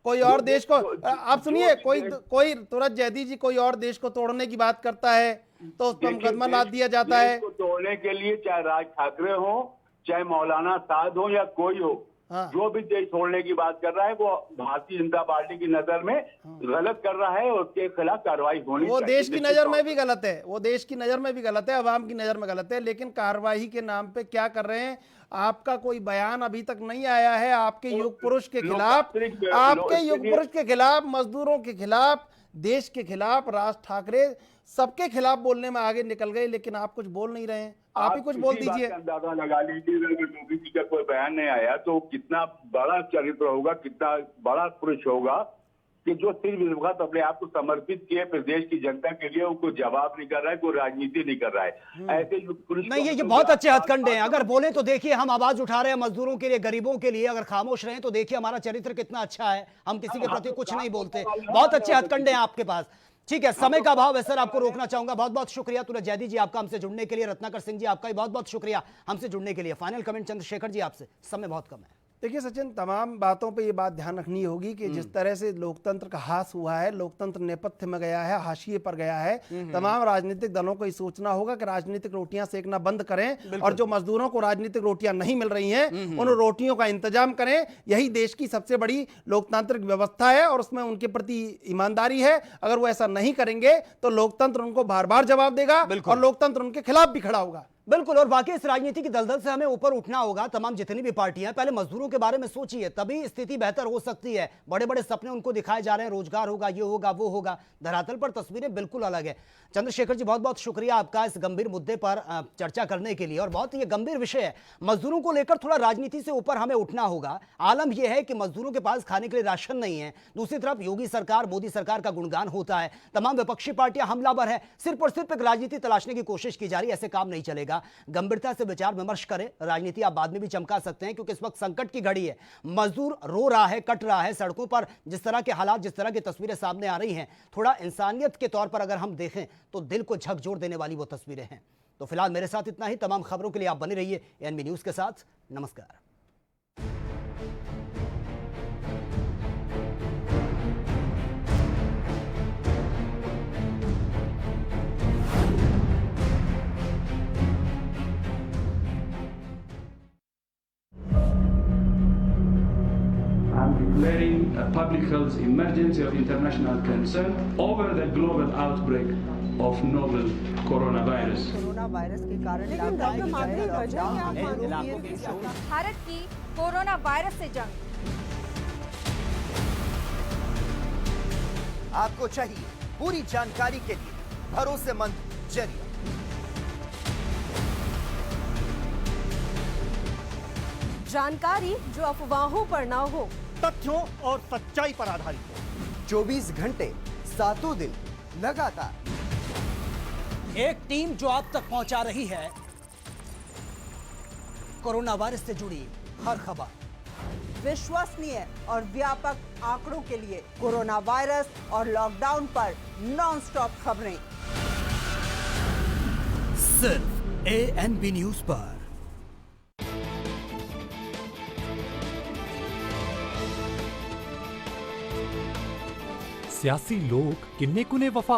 कोई और देश को, आप सुनिए, कोई तुरंत जयदी जी, कोई और देश को तोड़ने की बात करता है तो उस पर मुकदमा लाद दिया जाता है। तोड़ने के लिए चाहे राज ठाकरे हो, चाहे मौलाना साद हो या कोई हो, जो भी देश छोड़ने की बात कर रहा है वो भारतीय जनता पार्टी की नजर में गलत कर रहा है और उसके खिलाफ कार्रवाई होनी चाहिए। वो देश की नजर में भी गलत है, वो देश की नजर में भी गलत है, अवाम की नजर में गलत है, लेकिन कार्रवाई के नाम पे क्या कर रहे हैं? आपका कोई बयान अभी तक नहीं आया है आपके युग पुरुष के खिलाफ, आपके युग पुरुष के खिलाफ, मजदूरों के खिलाफ, देश के खिलाफ। राज ठाकरे सबके खिलाफ बोलने में आगे निकल गए, लेकिन आप कुछ बोल नहीं रहे हैं। आप ही कुछ बोल दीजिए। अंदाजा लगा लीजिए, अगर योगी जी का कोई बयान नहीं आया तो कितना बड़ा चरित्र होगा, कितना बड़ा पुरुष होगा कि जो सिर्फ अपने आप को समर्पित किए प्रदेश की जनता के लिए, वो कोई जवाब नहीं कर रहा है, कोई राजनीति नहीं कर रहा है। ऐसे पुरुष नहीं, ये बहुत अच्छे हथकंडे हैं। अगर बोले तो देखिए, हम आवाज उठा रहे हैं मजदूरों के लिए, गरीबों के लिए। अगर खामोश रहे तो देखिए हमारा चरित्र कितना अच्छा है, हम किसी के प्रति कुछ नहीं बोलते। बहुत अच्छे हथकंडे हैं आपके पास। ठीक है, समय का अभाव है सर, आपको रोकना चाहूंगा। बहुत बहुत शुक्रिया तुरंत जयदी जी आपका हमसे जुड़ने के लिए। रत्नाकर सिंह जी आपका भी बहुत बहुत शुक्रिया हमसे जुड़ने के लिए। फाइनल कमेंट चंद्रशेखर जी आपसे, समय बहुत कम है। देखिए सचिन, तमाम बातों पे ये बात ध्यान रखनी होगी कि जिस तरह से लोकतंत्र का हास हुआ है, लोकतंत्र नेपथ्य में गया है, हाशिए पर गया है, तमाम राजनीतिक दलों को ये सोचना होगा कि राजनीतिक रोटियां सेकना बंद करें और जो मजदूरों को राजनीतिक रोटियां नहीं मिल रही हैं उन रोटियों का इंतजाम करें। यही देश की सबसे बड़ी लोकतांत्रिक व्यवस्था है और उसमें उनके प्रति ईमानदारी है। अगर वो ऐसा नहीं करेंगे तो लोकतंत्र उनको बार बार जवाब देगा और लोकतंत्र उनके खिलाफ भी खड़ा होगा। बिल्कुल, और बाकी इस राजनीति की दलदल से हमें ऊपर उठना होगा। तमाम जितनी भी पार्टियां, पहले मजदूरों के बारे में सोचिए, तभी स्थिति बेहतर हो सकती है। बड़े बड़े सपने उनको दिखाए जा रहे हैं, रोजगार होगा, ये होगा, वो होगा, धरातल पर तस्वीरें बिल्कुल अलग है। चंद्रशेखर जी, बहुत बहुत शुक्रिया आपका इस गंभीर मुद्दे पर चर्चा करने के लिए, और बहुत ये गंभीर विषय है। मजदूरों को लेकर थोड़ा राजनीति से ऊपर हमें उठना होगा। आलम यह है कि मजदूरों के पास खाने के लिए राशन नहीं है, दूसरी तरफ योगी सरकार, मोदी सरकार का गुणगान होता है, तमाम विपक्षी पार्टियां हमलावर है, सिर्फ और सिर्फ एक राजनीति तलाशने की कोशिश की जा रही है। ऐसे काम नहीं चलेगा। गंभीरता से विचार विमर्श करें। राजनीति आप बाद में भी चमका सकते हैं, क्योंकि इस वक्त संकट की घड़ी है। मजदूर रो रहा है, कट रहा है सड़कों पर। जिस तरह के हालात, जिस तरह की तस्वीरें सामने आ रही हैं, थोड़ा इंसानियत के तौर पर अगर हम देखें तो दिल को झकझोर देने वाली वो तस्वीरें हैं। तो फिलहाल मेरे साथ इतना ही। तमाम खबरों के लिए आप बने रहिए एएनबी न्यूज के साथ। नमस्कार। I'm declaring a public health emergency of international concern over the global outbreak of novel coronavirus. Corona virus के कारण भारत की कोरोना वायरस से जंग। आपको चाहिए पूरी जानकारी के लिए भरोसेमंद जरिया। जानकारी जो अफवाहों पर ना हो, तथ्यों और सच्चाई पर आधारित हो। 24 घंटे 7 दिन लगातार। एक टीम जो आप तक पहुंचा रही है कोरोना वायरस से जुड़ी हर खबर। विश्वसनीय और व्यापक आंकड़ों के लिए कोरोना वायरस और लॉकडाउन पर नॉनस्टॉप खबरें सिर्फ एएनबी न्यूज पर। सियासी लोग किन्ने कुने वफा